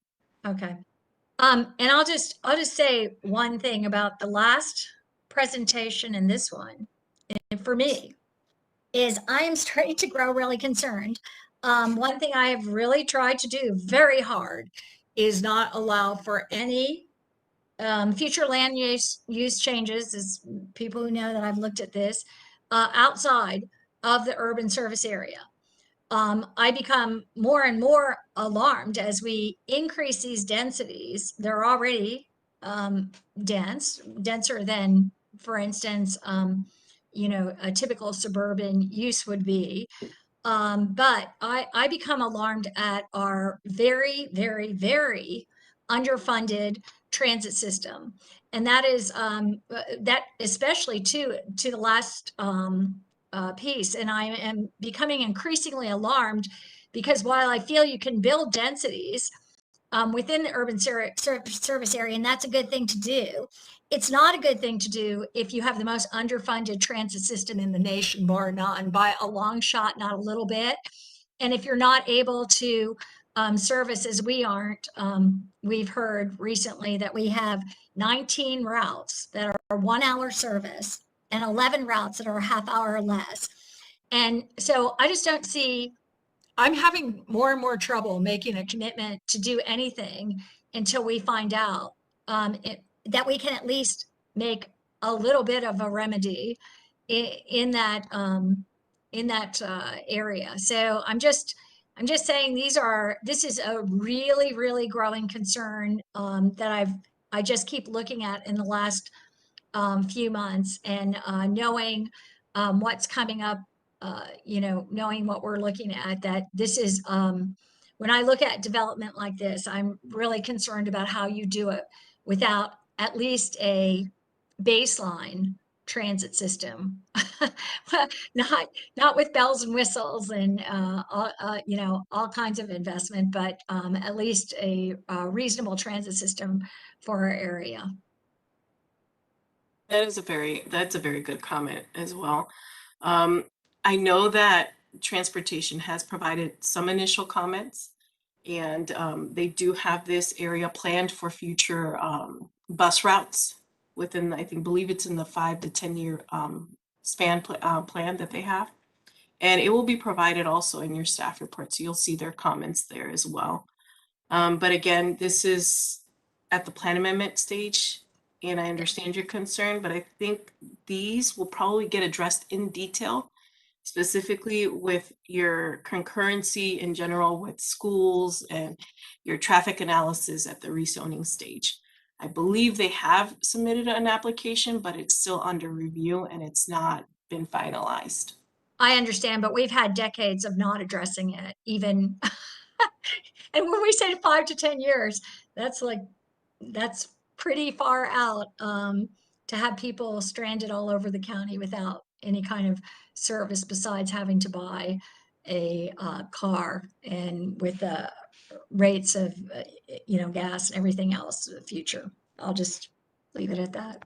Okay. And I'll just say one thing about the last presentation and this one, and for me, is I am starting to grow really concerned. One thing I have really tried to do very hard is not allow for any future land use changes, as people who know that I've looked at this, outside of the urban service area. I become more and more alarmed as we increase these densities. They're already denser than, for instance, a typical suburban use would be. But I become alarmed at our very, very, very underfunded transit system. And that is that especially to the last piece. And I am becoming increasingly alarmed because while I feel you can build densities within the urban service area, and that's a good thing to do, it's not a good thing to do if you have the most underfunded transit system in the nation, bar none, by a long shot, not a little bit. And if you're not able to service, as we aren't, we've heard recently that we have 19 routes that are 1 hour service and 11 routes that are a half hour or less. And so I just don't see, I'm having more and more trouble making a commitment to do anything until we find out that we can at least make a little bit of a remedy in that area. So I'm just saying this is a really, really growing concern that I just keep looking at in the last few months, and knowing what's coming up, knowing what we're looking at, that this is, when I look at development like this, I'm really concerned about how you do it without at least a baseline transit system. not with bells and whistles and all kinds of investment, but at least a reasonable transit system for our area. That's a very good comment as well. I know that transportation has provided some initial comments, and they do have this area planned for future bus routes within, believe it's in the 5 to 10 year span plan that they have. And it will be provided also in your staff report, so you'll see their comments there as well. But again, this is at the plan amendment stage, and I understand your concern, but I think these will probably get addressed in detail, specifically with your concurrency in general with schools and your traffic analysis at the rezoning stage. I believe they have submitted an application, but it's still under review and it's not been finalized. I understand, but we've had decades of not addressing it, even. And when we say 5 to 10 years, that's pretty far out, to have people stranded all over the county without any kind of service besides having to buy a car, and with the rates of gas and everything else in the future. I'll just leave it at that.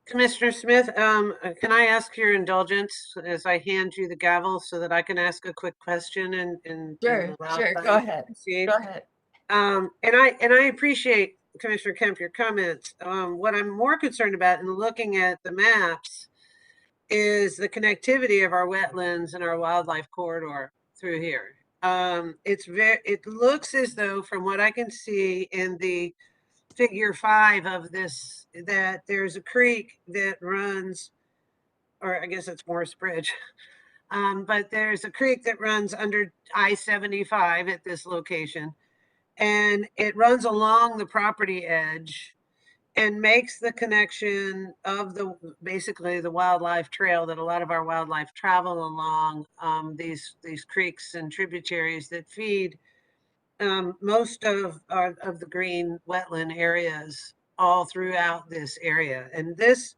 Commissioner Smith, can I ask your indulgence as I hand you the gavel so that I can ask a quick question and Sure, allow sure. time Go to ahead. proceed? Go ahead. And I appreciate, Commissioner Kemp, your comments. What I'm more concerned about in looking at the maps is the connectivity of our wetlands and our wildlife corridor through here. It looks as though, from what I can see in the figure 5 of this, that there's a creek that runs, or I guess it's Morris Bridge, but there's a creek that runs under I-75 at this location, and it runs along the property edge and makes the connection of basically the wildlife trail that a lot of our wildlife travel along, these creeks and tributaries that feed most of the green wetland areas all throughout this area. And this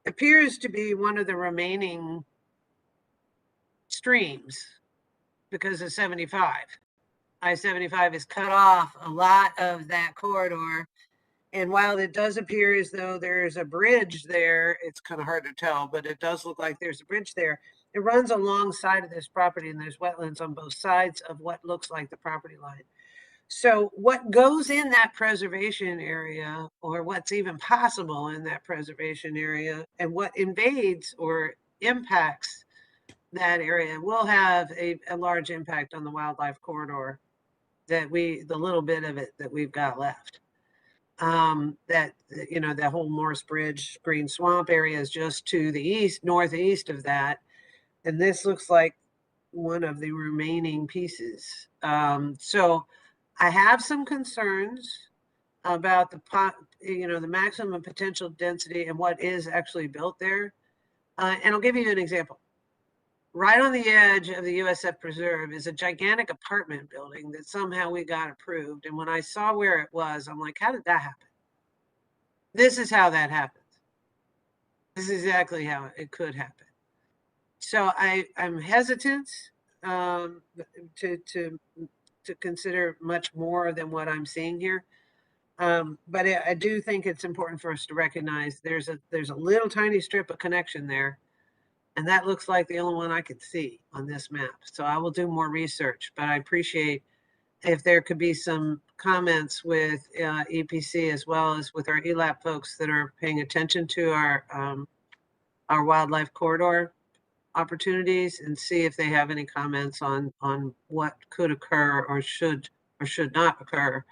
appears to be one of the remaining streams because of 75. I-75 has cut off a lot of that corridor. And while it does appear as though there's a bridge there, it's kind of hard to tell, but it does look like there's a bridge there. It runs alongside of this property, and there's wetlands on both sides of what looks like the property line. So what goes in that preservation area, or what's even possible in that preservation area, and what invades or impacts that area will have a large impact on the wildlife corridor that the little bit of it that we've got left. That whole Morris Bridge Green Swamp area is just to the northeast of that. And this looks like one of the remaining pieces. So I have some concerns about the maximum potential density and what is actually built there. And I'll give you an example. Right on the edge of the USF Preserve is a gigantic apartment building that somehow we got approved. And when I saw where it was, I'm like, how did that happen? This is how that happens. This is exactly how it could happen. So I'm hesitant to consider much more than what I'm seeing here. But I do think it's important for us to recognize there's a little tiny strip of connection there. And that looks like the only one I could see on this map. So I will do more research, but I appreciate if there could be some comments with EPC as well as with our ELAP folks that are paying attention to our wildlife corridor opportunities, and see if they have any comments on what could occur or should not occur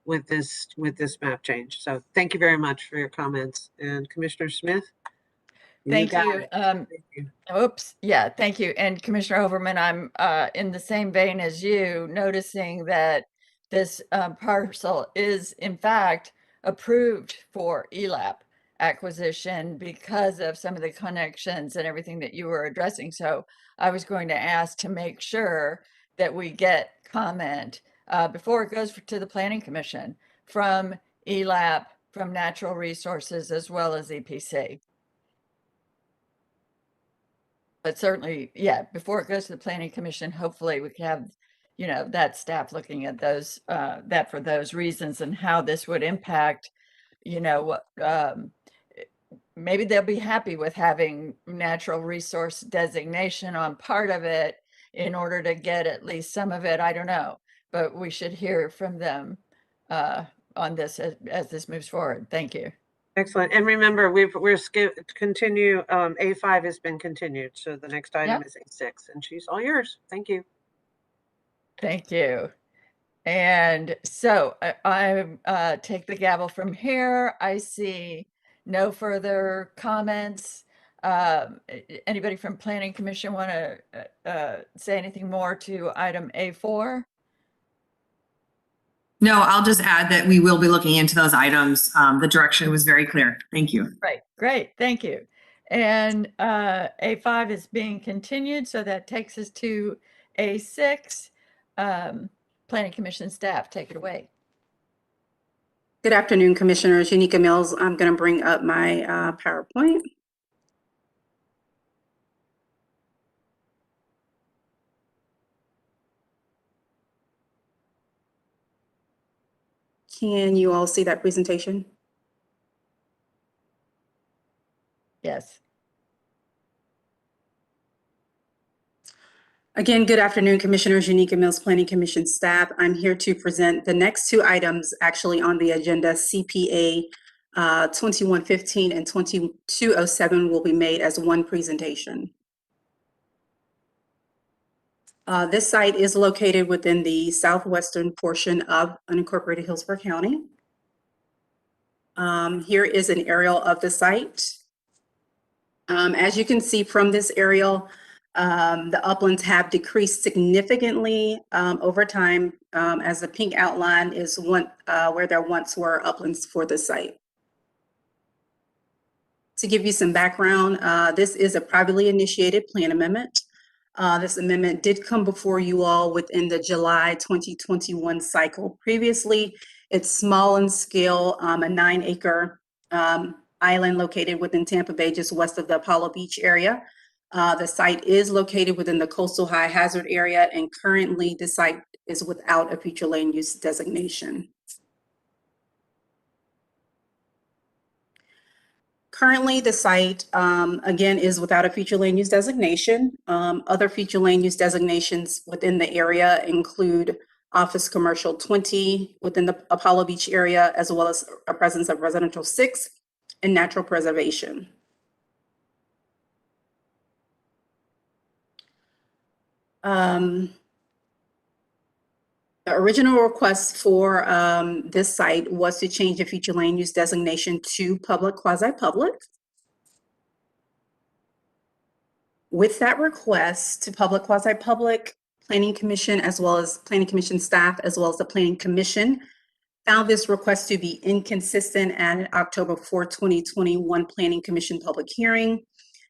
with this map change. So thank you very much for your comments. And Commissioner Smith? Thank got you. it. Thank you. Oops. Yeah, thank you. And Commissioner Overman, I'm in the same vein as you, noticing that this parcel is in fact approved for ELAP acquisition because of some of the connections and everything that you were addressing. So I was going to ask to make sure that we get comment before it goes to the Planning Commission from ELAP, from Natural Resources, as well as EPC. But certainly, yeah, before it goes to the Planning Commission, hopefully we can have, you know, that staff looking at those, that for those reasons and how this would impact, you know, maybe they'll be happy with having natural resource designation on part of it in order to get at least some of it. I don't know, but we should hear from them on this as this moves forward. Thank you. Excellent. And remember, continue, A5 has been continued. So the next item is A6, and she's all yours. Thank you. Thank you. And so I take the gavel from here. I see no further comments. Anybody from Planning Commission want to say anything more to item A4? No, I'll just add that we will be looking into those items. The direction was very clear. Thank you. Right, great, thank you. And A5 is being continued, so that takes us to A6. Planning Commission staff, take it away. Good afternoon, Commissioners. Hcpa Mills. I'm going to bring up my PowerPoint. Can you all see that presentation? Yes. Again, good afternoon, Commissioners. Hcpa Mills Planning Commission staff. I'm here to present the next two items actually on the agenda. Hcpa 2115 and 2207 will be made as one presentation. This site is located within the southwestern portion of unincorporated Hillsborough County. Here is an aerial of the site. As you can see from this aerial, the uplands have decreased significantly over time, as the pink outline is where there once were uplands for the site. To give you some background, this is a privately initiated plan amendment. This amendment did come before you all within the July 2021 cycle. Previously, it's small in scale, a 9-acre island located within Tampa Bay, just west of the Apollo Beach area. The site is located within the coastal high hazard area, and currently the site is without a future land use designation. Currently, the site, again, is without a future land use designation. Other future land use designations within the area include Office Commercial 20 within the Apollo Beach area, as well as a presence of Residential 6 and Natural Preservation. The original request for this site was to change the future land use designation to public quasi-public. With that request to public quasi-public, Planning Commission, as well as Planning Commission staff, as well as the Planning Commission, found this request to be inconsistent at an October 4, 2021 Planning Commission public hearing.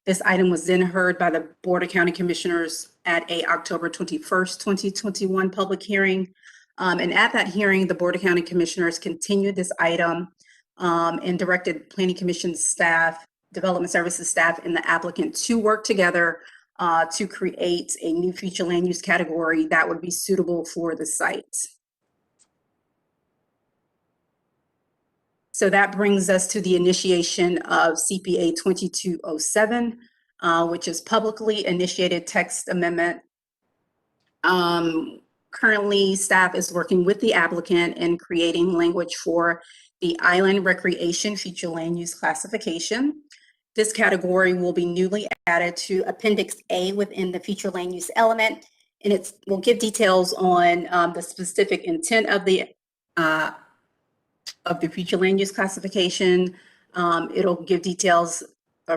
This item was then heard by the Board of County Commissioners at a October 21st, 2021 public hearing. And at that hearing, the Board of County Commissioners continued this item and directed Planning Commission staff, Development Services staff, and the applicant to work together to create a new future land use category that would be suitable for the site. So that brings us to the initiation of Hcpa 2207, which is publicly initiated text amendment. Currently, staff is working with the applicant in creating language for the island recreation future land use classification. This category will be newly added to Appendix A within the future land use element, and it will give details on the specific intent of the of the future land use classification. It'll give details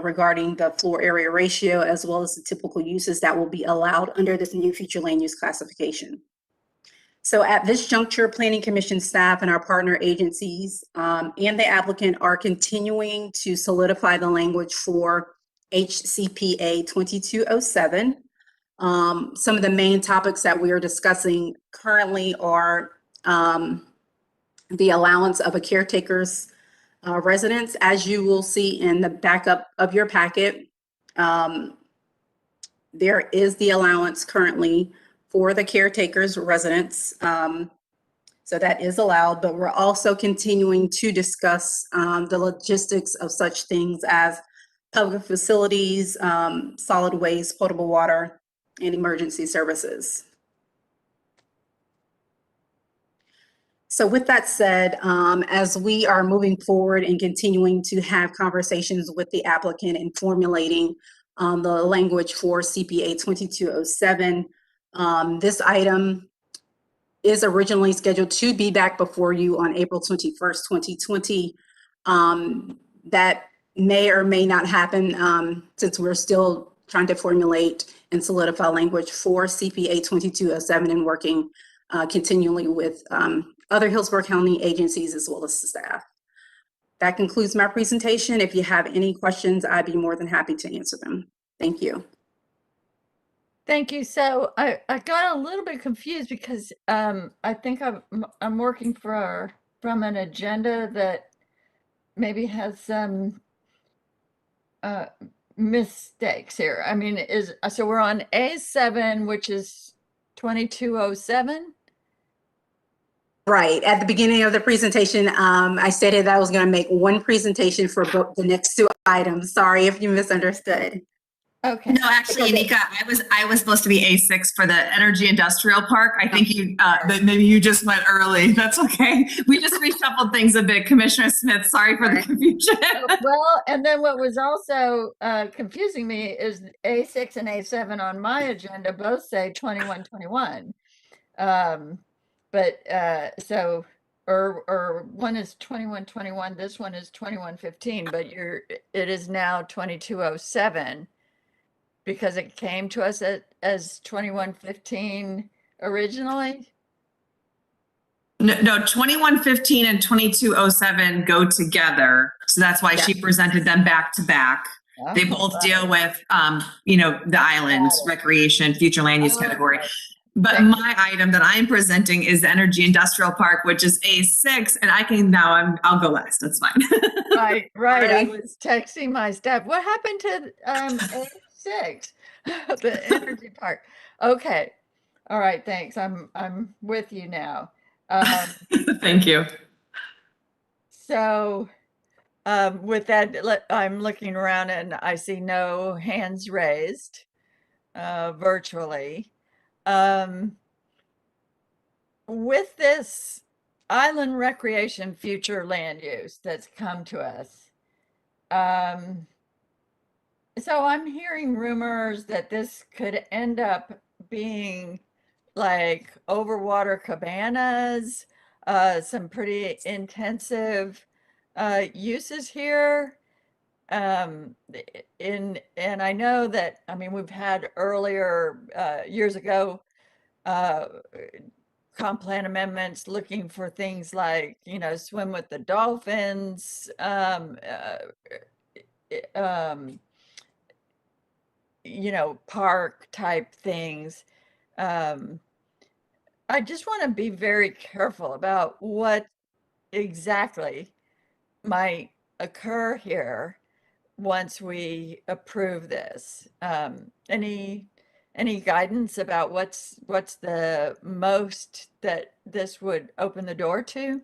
regarding the floor area ratio, as well as the typical uses that will be allowed under this new future land use classification. So at this juncture, Planning Commission staff and our partner agencies and the applicant are continuing to solidify the language for Hcpa 2207. Some of the main topics that we are discussing currently are the allowance of a caretaker's residence. As you will see in the backup of your packet, there is the allowance currently for the caretaker's residence. So that is allowed, but we're also continuing to discuss the logistics of such things as public facilities, solid waste, potable water, and emergency services. So with that said, as we are moving forward and continuing to have conversations with the applicant and formulating the language for CPA 2207, this item is originally scheduled to be back before you on April 21st, 2020. That may or may not happen since we're still trying to formulate and solidify language for CPA 2207 and working continually with other Hillsborough County agencies as well as the staff. That concludes my presentation. If you have any questions, I'd be more than happy to answer them. Thank you. Thank you. So I got a little bit confused because I think I'm working from an agenda that maybe has some mistakes here. I mean, so we're on A7, which is 2207. Right. At the beginning of the presentation, I stated that I was going to make one presentation for both the next two items. Sorry if you misunderstood. Okay. No, actually, Anika, I was supposed to be A6 for the Energy Industrial Park. I think you, but maybe you just went early. That's okay. We just reshuffled things a bit. Commissioner Smith, sorry for the confusion. Well, and then what was also confusing me is A6 and A7 on my agenda both say 2121. So, or one is 2121, this one is 2115, but it is now 2207 because it came to us as 2115 originally. No, 2115 and 2207 go together. So that's why she presented them back to back. They both deal with, the islands, recreation, future land use category. But my item that I'm presenting is the Energy Industrial Park, which is A6, and I'll go last. That's fine. Right. I was texting my staff. What happened to A6, the energy park? Okay. All right. Thanks. I'm with you now. Thank you. So, with that, I'm looking around and I see no hands raised virtually. With this island recreation future land use that's come to us, so I'm hearing rumors that this could end up being like overwater cabanas, some pretty intensive uses here. And I know that, we've had earlier years ago comp plan amendments looking for things like, swim with the dolphins, park type things. I just want to be very careful about what exactly might occur here once we approve this. Any guidance about what's the most that this would open the door to?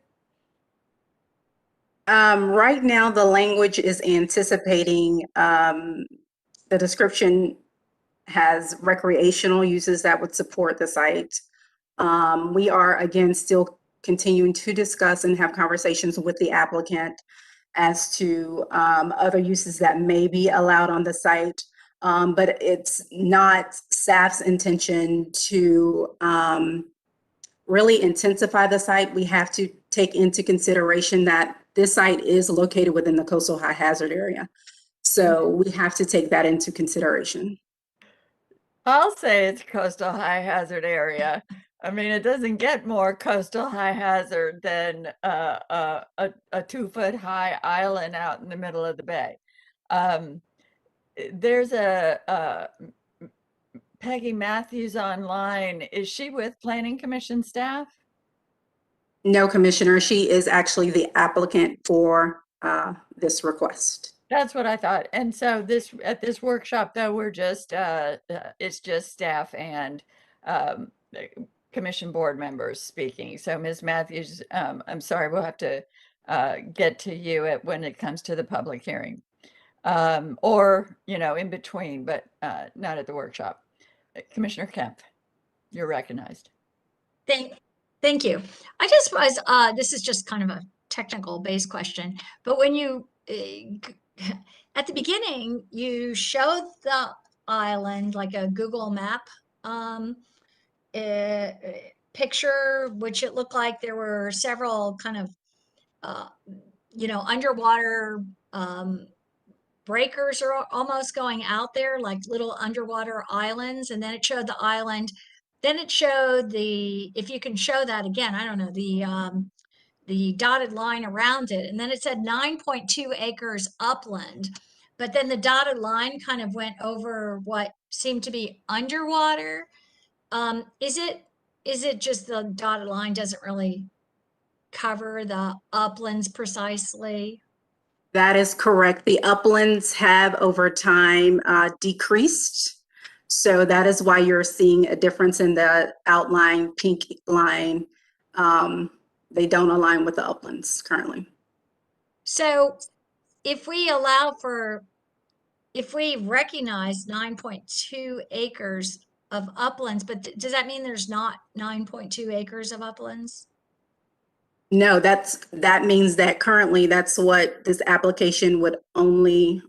Right now, the language is anticipating the description has recreational uses that would support the site. We are, again, still continuing to discuss and have conversations with the applicant as to other uses that may be allowed on the site. But it's not staff's intention to really intensify the site. We have to take into consideration that this site is located within the coastal high hazard area. So we have to take that into consideration. I'll say it's coastal high hazard area. I mean, it doesn't get more coastal high hazard than a 2-foot high island out in the middle of the bay. There's a Peggy Matthews online. Is she with Planning Commission staff? No, Commissioner, she is actually the applicant for this request. That's what I thought. And so at this workshop, though, we're just it's just staff and commission board members speaking. So Ms. Matthews, I'm sorry, we'll have to get to you when it comes to the public hearing, or in between, but not at the workshop. Commissioner Kemp, you're recognized. Thank you. I just was, this is just kind of a technical based question, but when you, at the beginning, you showed the island like a Google map picture, which it looked like there were several kind of, underwater breakers are almost going out there, like little underwater islands. And then it showed the island. Then it showed if you can show that again, I don't know, the dotted line around it. And then it said 9.2 acres upland. But then the dotted line kind of went over what seemed to be underwater. Is it just the dotted line doesn't really cover the uplands precisely? That is correct. The uplands have over time decreased. So that is why you're seeing a difference in the outline pink line. They don't align with the uplands currently. So if we recognize 9.2 acres of uplands, but does that mean there's not 9.2 acres of uplands? No, that means that currently that's what this application would only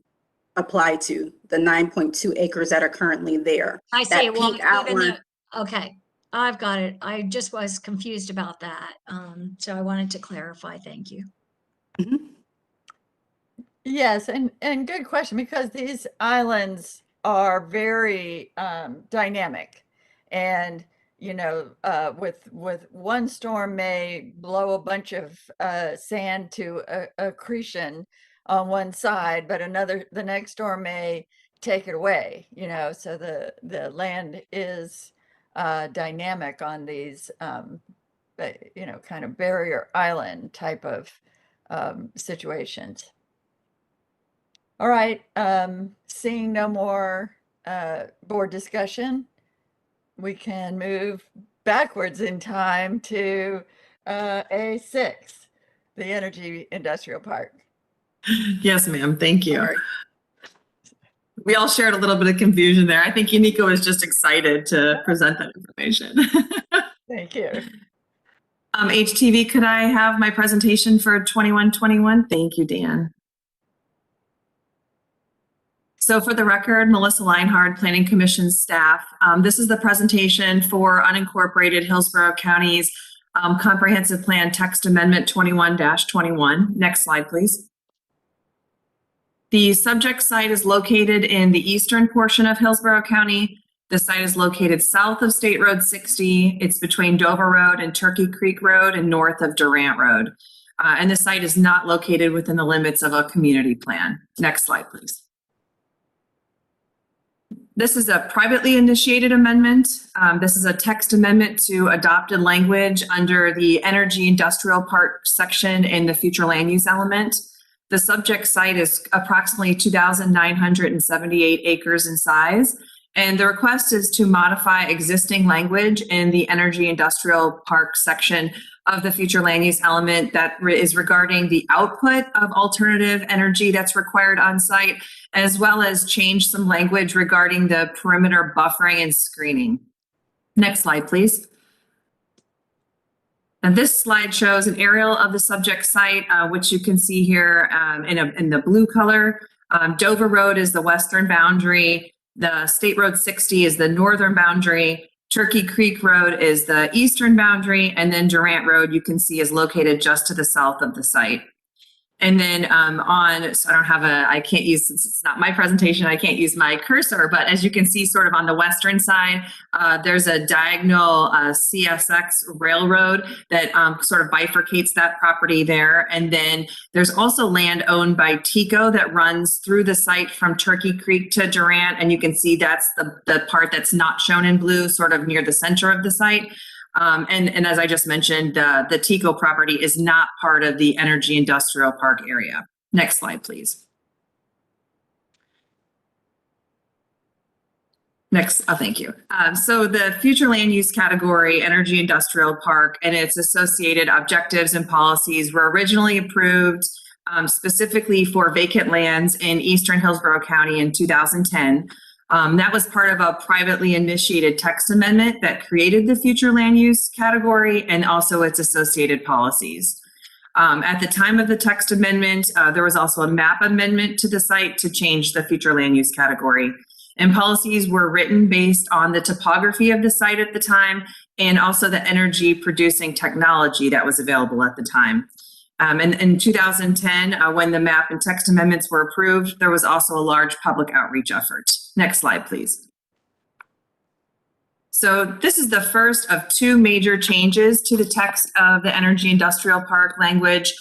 apply to, the 9.2 acres that are currently there. I see. That Well, pink outline. okay, I've got it. I just was confused about that. So I wanted to clarify. Thank you. Mm-hmm. Yes, and good question, because these islands are very dynamic, and with one storm may blow a bunch of sand to accretion on one side, but the next storm may take it away. So the land is dynamic on these kind of barrier island type of situations. All right, seeing no more board discussion, we can move backwards in time to A6, the Energy Industrial Park. Yes, ma'am. Thank you. Sorry. We all shared a little bit of confusion there. I think Unica was just excited to present that information. Thank you. HTV, could I have my presentation for 2121? Thank you, Dan. So for the record, Melissa Leinhard, Planning Commission staff. This is the presentation for unincorporated Hillsborough County's Comprehensive Plan Text Amendment 21-21. Next slide, please. The subject site is located in the eastern portion of Hillsborough County. The site is located south of State Road 60. It's between Dover Road and Turkey Creek Road and north of Durant Road. And the site is not located within the limits of a community plan. Next slide, please. This is a privately initiated amendment. This is a text amendment to adopted language under the Energy Industrial Park section in the future land use element. The subject site is approximately 2,978 acres in size. And the request is to modify existing language in the Energy Industrial Park section of the future land use element that is regarding the output of alternative energy that's required on site, as well as change some language regarding the perimeter buffering and screening. Next slide, please. And this slide shows an aerial of the subject site, which you can see here in the blue color. Dover Road is the western boundary. The State Road 60 is the northern boundary. Turkey Creek Road is the eastern boundary, and then Durant Road you can see is located just to the south of the site. And then so I can't use, since it's not my presentation, I can't use my cursor, but as you can see sort of on the western side, there's a diagonal CSX railroad that sort of bifurcates that property there. And then there's also land owned by Hcpa that runs through the site from Turkey Creek to Durant. And you can see that's the part that's not shown in blue, sort of near the center of the site. And as I just mentioned, the Hcpa property is not part of the Energy Industrial Park area. Next slide, please. Next, thank you. So the future land use category, Energy Industrial Park, and its associated objectives and policies were originally approved specifically for vacant lands in eastern Hillsborough County in 2010. That was part of a privately initiated text amendment that created the future land use category and also its associated policies. At the time of the text amendment, there was also a map amendment to the site to change the future land use category. And policies were written based on the topography of the site at the time and also the energy producing technology that was available at the time. And in 2010, when the map and text amendments were approved, there was also a large public outreach effort. Next slide, please. So this is the first of two major changes to the text of the Energy Industrial Park language.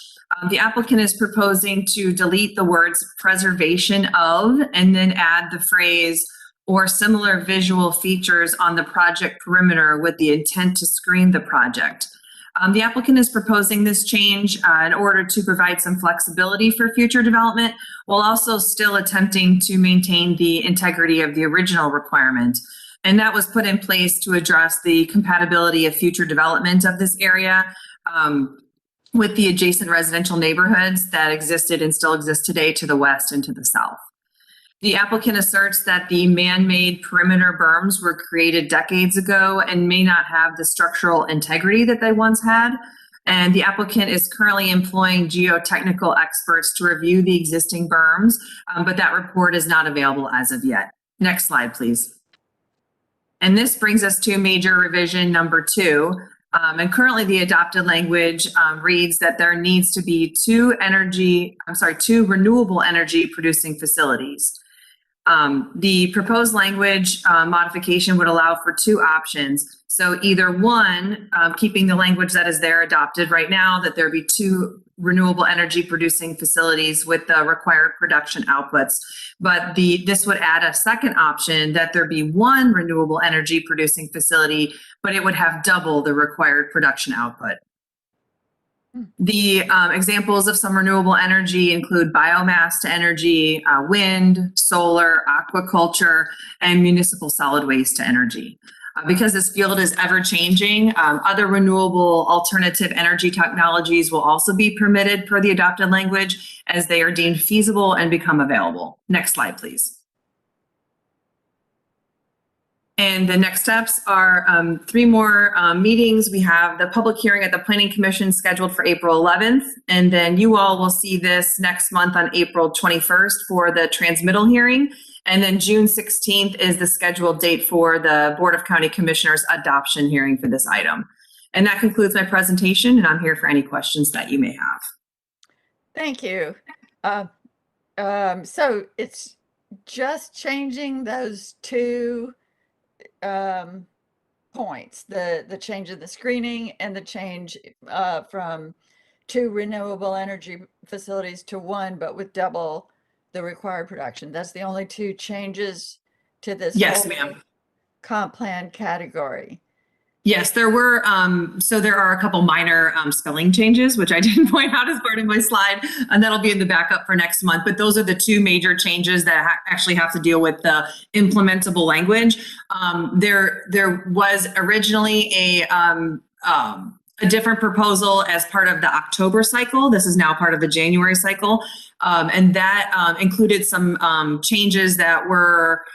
The applicant is proposing to delete the words preservation of and then add the phrase or similar visual features on the project perimeter with the intent to screen the project. The applicant is proposing this change in order to provide some flexibility for future development, while also still attempting to maintain the integrity of the original requirement. And that was put in place to address the compatibility of future development of this area with the adjacent residential neighborhoods that existed and still exist today to the west and to the south. The applicant asserts that the man-made perimeter berms were created decades ago and may not have the structural integrity that they once had. And the applicant is currently employing geotechnical experts to review the existing berms, but that report is not available as of yet. Next slide, please. And this brings us to major revision number 2. And currently the adopted language reads that there needs to be two renewable energy producing facilities. The proposed language modification would allow for two options. So either one, keeping the language that is there adopted right now, that there be two renewable energy producing facilities with the required production outputs. But this would add a second option that there be one renewable energy producing facility, but it would have double the required production output. The examples of some renewable energy include biomass to energy, wind, solar, aquaculture, and municipal solid waste to energy. Because this field is ever changing, other renewable alternative energy technologies will also be permitted per the adopted language as they are deemed feasible and become available. Next slide, please. And the next steps are 3 more meetings. We have the public hearing at the Planning Commission scheduled for April 11th. And then you all will see this next month on April 21st for the transmittal hearing. And then June 16th is the scheduled date for the Board of County Commissioners adoption hearing for this item. And that concludes my presentation, and I'm here for any questions that you may have. Thank you. So it's just changing those two points, the change of the screening and the change from 2 renewable energy facilities to 1, but with double the required production. That's the only 2 changes to this. Yes, ma'am. Comp plan category. Yes, there were. So there are a couple minor spelling changes, which I didn't point out as part of my slide, and that'll be in the backup for next month. But those are the 2 major changes that actually have to deal with the implementable language. There was originally a different proposal as part of the October cycle. This is now part of the January cycle, and that included some changes that were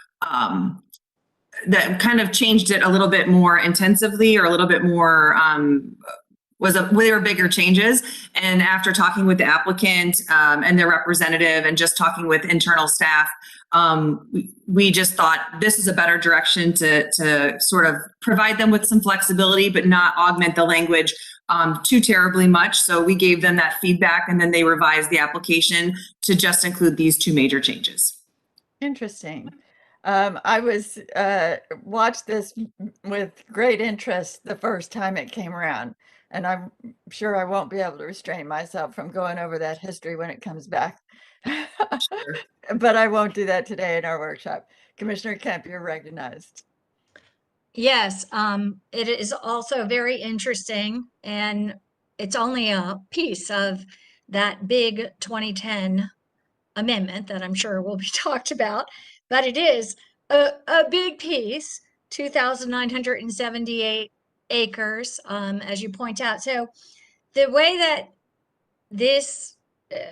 that kind of changed it a little bit more intensively or a little bit more they were bigger changes. And after talking with the applicant and their representative and just talking with internal staff, we just thought this is a better direction to sort of provide them with some flexibility, but not augment the language too terribly much. So we gave them that feedback, and then they revised the application to just include these two major changes. Interesting. I was watched this with great interest the first time it came around, and I'm sure I won't be able to restrain myself from going over that history when it comes back. Sure. But I won't do that today in our workshop. Commissioner Kemp, you're recognized. Yes, it is also very interesting, and it's only a piece of that big 2010 amendment that I'm sure will be talked about, but it is a big piece, 2,978 acres, as you point out. So the way that this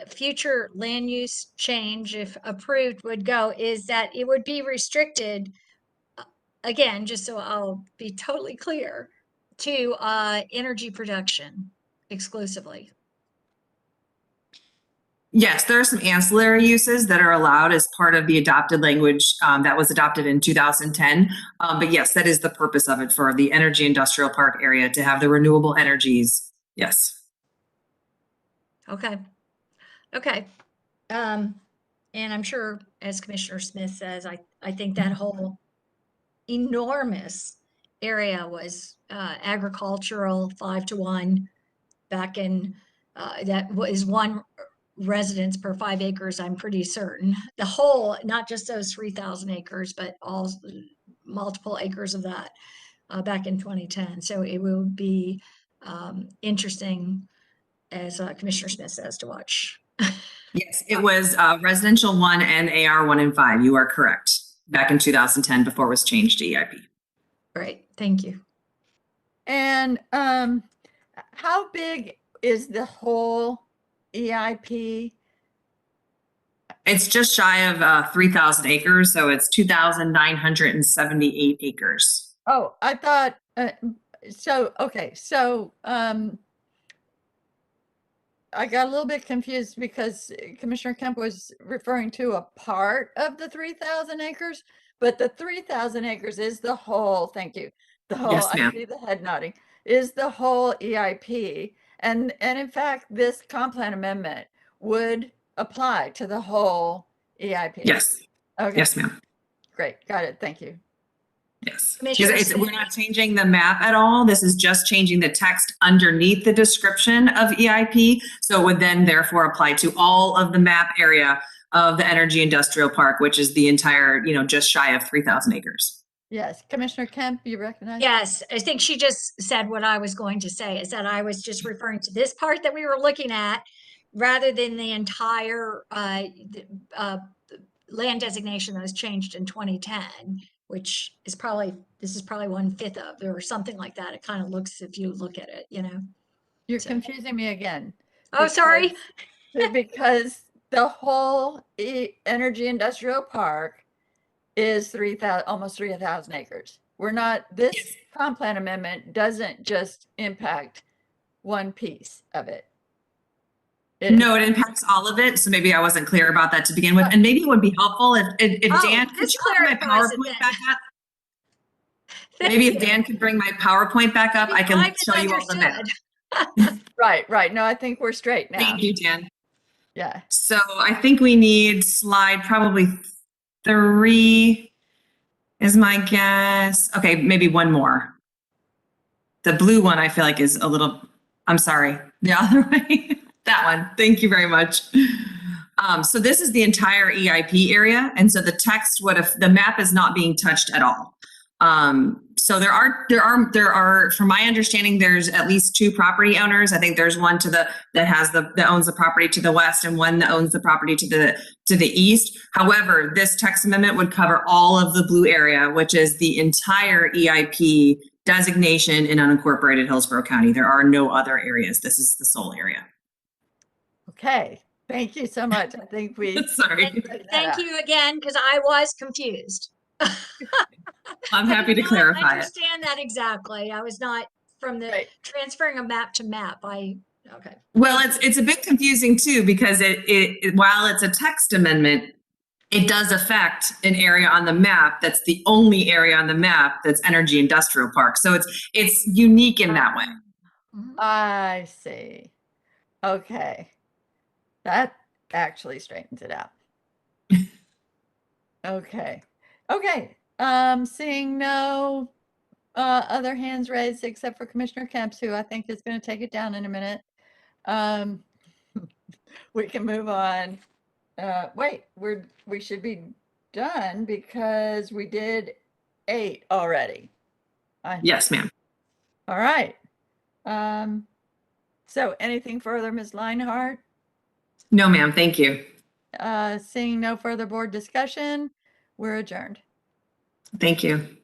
future land use change, if approved, would go is that it would be restricted, again, just so I'll be totally clear, to energy production exclusively. Yes, there are some ancillary uses that are allowed as part of the adopted language that was adopted in 2010. But yes, that is the purpose of it, for the energy industrial park area to have the renewable energies. Yes. Okay. Okay. And I'm sure, as Commissioner Smith says, I think that whole enormous area was agricultural 5-to-1 back in, that was one residents per 5 acres, I'm pretty certain. The whole, not just those 3,000 acres, but all multiple acres of that back in 2010. So it will be interesting, as Commissioner Smith says, to watch. Yes, it was residential 1 and AR 1 and 5. You are correct. Back in 2010, before it was changed to EIP. Great, thank you. And how big is the whole EIP? It's just shy of 3,000 acres, so it's 2,978 acres. Oh, I thought, so, okay, so I got a little bit confused because Commissioner Kemp was referring to a part of the 3,000 acres, but the 3,000 acres is the whole, thank you, the whole, Yes, ma'am. I see the head nodding, is the whole EIP. And in fact, this comp plan amendment would apply to the whole EIP. Yes. Okay. Yes, ma'am. Great. Got it. Thank you. Yes. Commissioner We're not changing the map at all. This is just changing the text underneath the description of EIP. So it would then therefore apply to all of the map area of the energy industrial park, which is the entire, just shy of 3,000 acres. Yes. Commissioner Kemp, you recognize? Yes, I think she just said what I was going to say, is that I was just referring to this part that we were looking at rather than the entire land designation that was changed in 2010, which is probably, this is probably 1/5 of, or something like that. It kind of looks, if you look at it, You're So- confusing me again. Oh, sorry. Because the whole energy industrial park is 3,000, almost 3,000 acres. We're not, this Yes. comp plan amendment doesn't just impact one piece of it. No, it impacts all of it. So maybe I wasn't clear about that to begin with. And maybe it would be helpful if Oh, Dan, could this you bring my clarifies it PowerPoint then. back up? Thank Maybe if you. Dan could bring my PowerPoint back up, I can I show you all the map. misunderstood. Right. No, I think we're straight now. Thank you, Dan. Yeah. So I think we need slide probably 3 is my guess. Okay, maybe one more. The blue one I feel like is a little, I'm sorry, the other way. That one. Thank you very much. So this is the entire EIP area. And so the text would have, the map is not being touched at all. So there are, from my understanding, there's at least 2 property owners. I think there's one that owns the property to the west and one that owns the property to the east. However, this text amendment would cover all of the blue area, which is the entire EIP designation in unincorporated Hillsborough County. There are no other areas. This is the sole area. Okay. Thank you so much. I think we. Sorry. Thank you again, because I was confused. I'm happy to I clarify it. understand that exactly. I was not from the Right. transferring a map to map. Okay. Well, it's a bit confusing too, because it while it's a text amendment, it does affect an area on the map that's the only area on the map that's energy industrial park. So it's unique in that way. Mhm. I see. Okay. That actually straightens it out. Okay. Okay. Seeing no other hands raised except for Commissioner Kemps, who I think is going to take it down in a minute. We can move on. Wait, we should be done because we did 8 already. Yes, ma'am. All right. So anything further, Ms. Leinhardt? No, ma'am. Thank you. Seeing no further board discussion, we're adjourned. Thank you.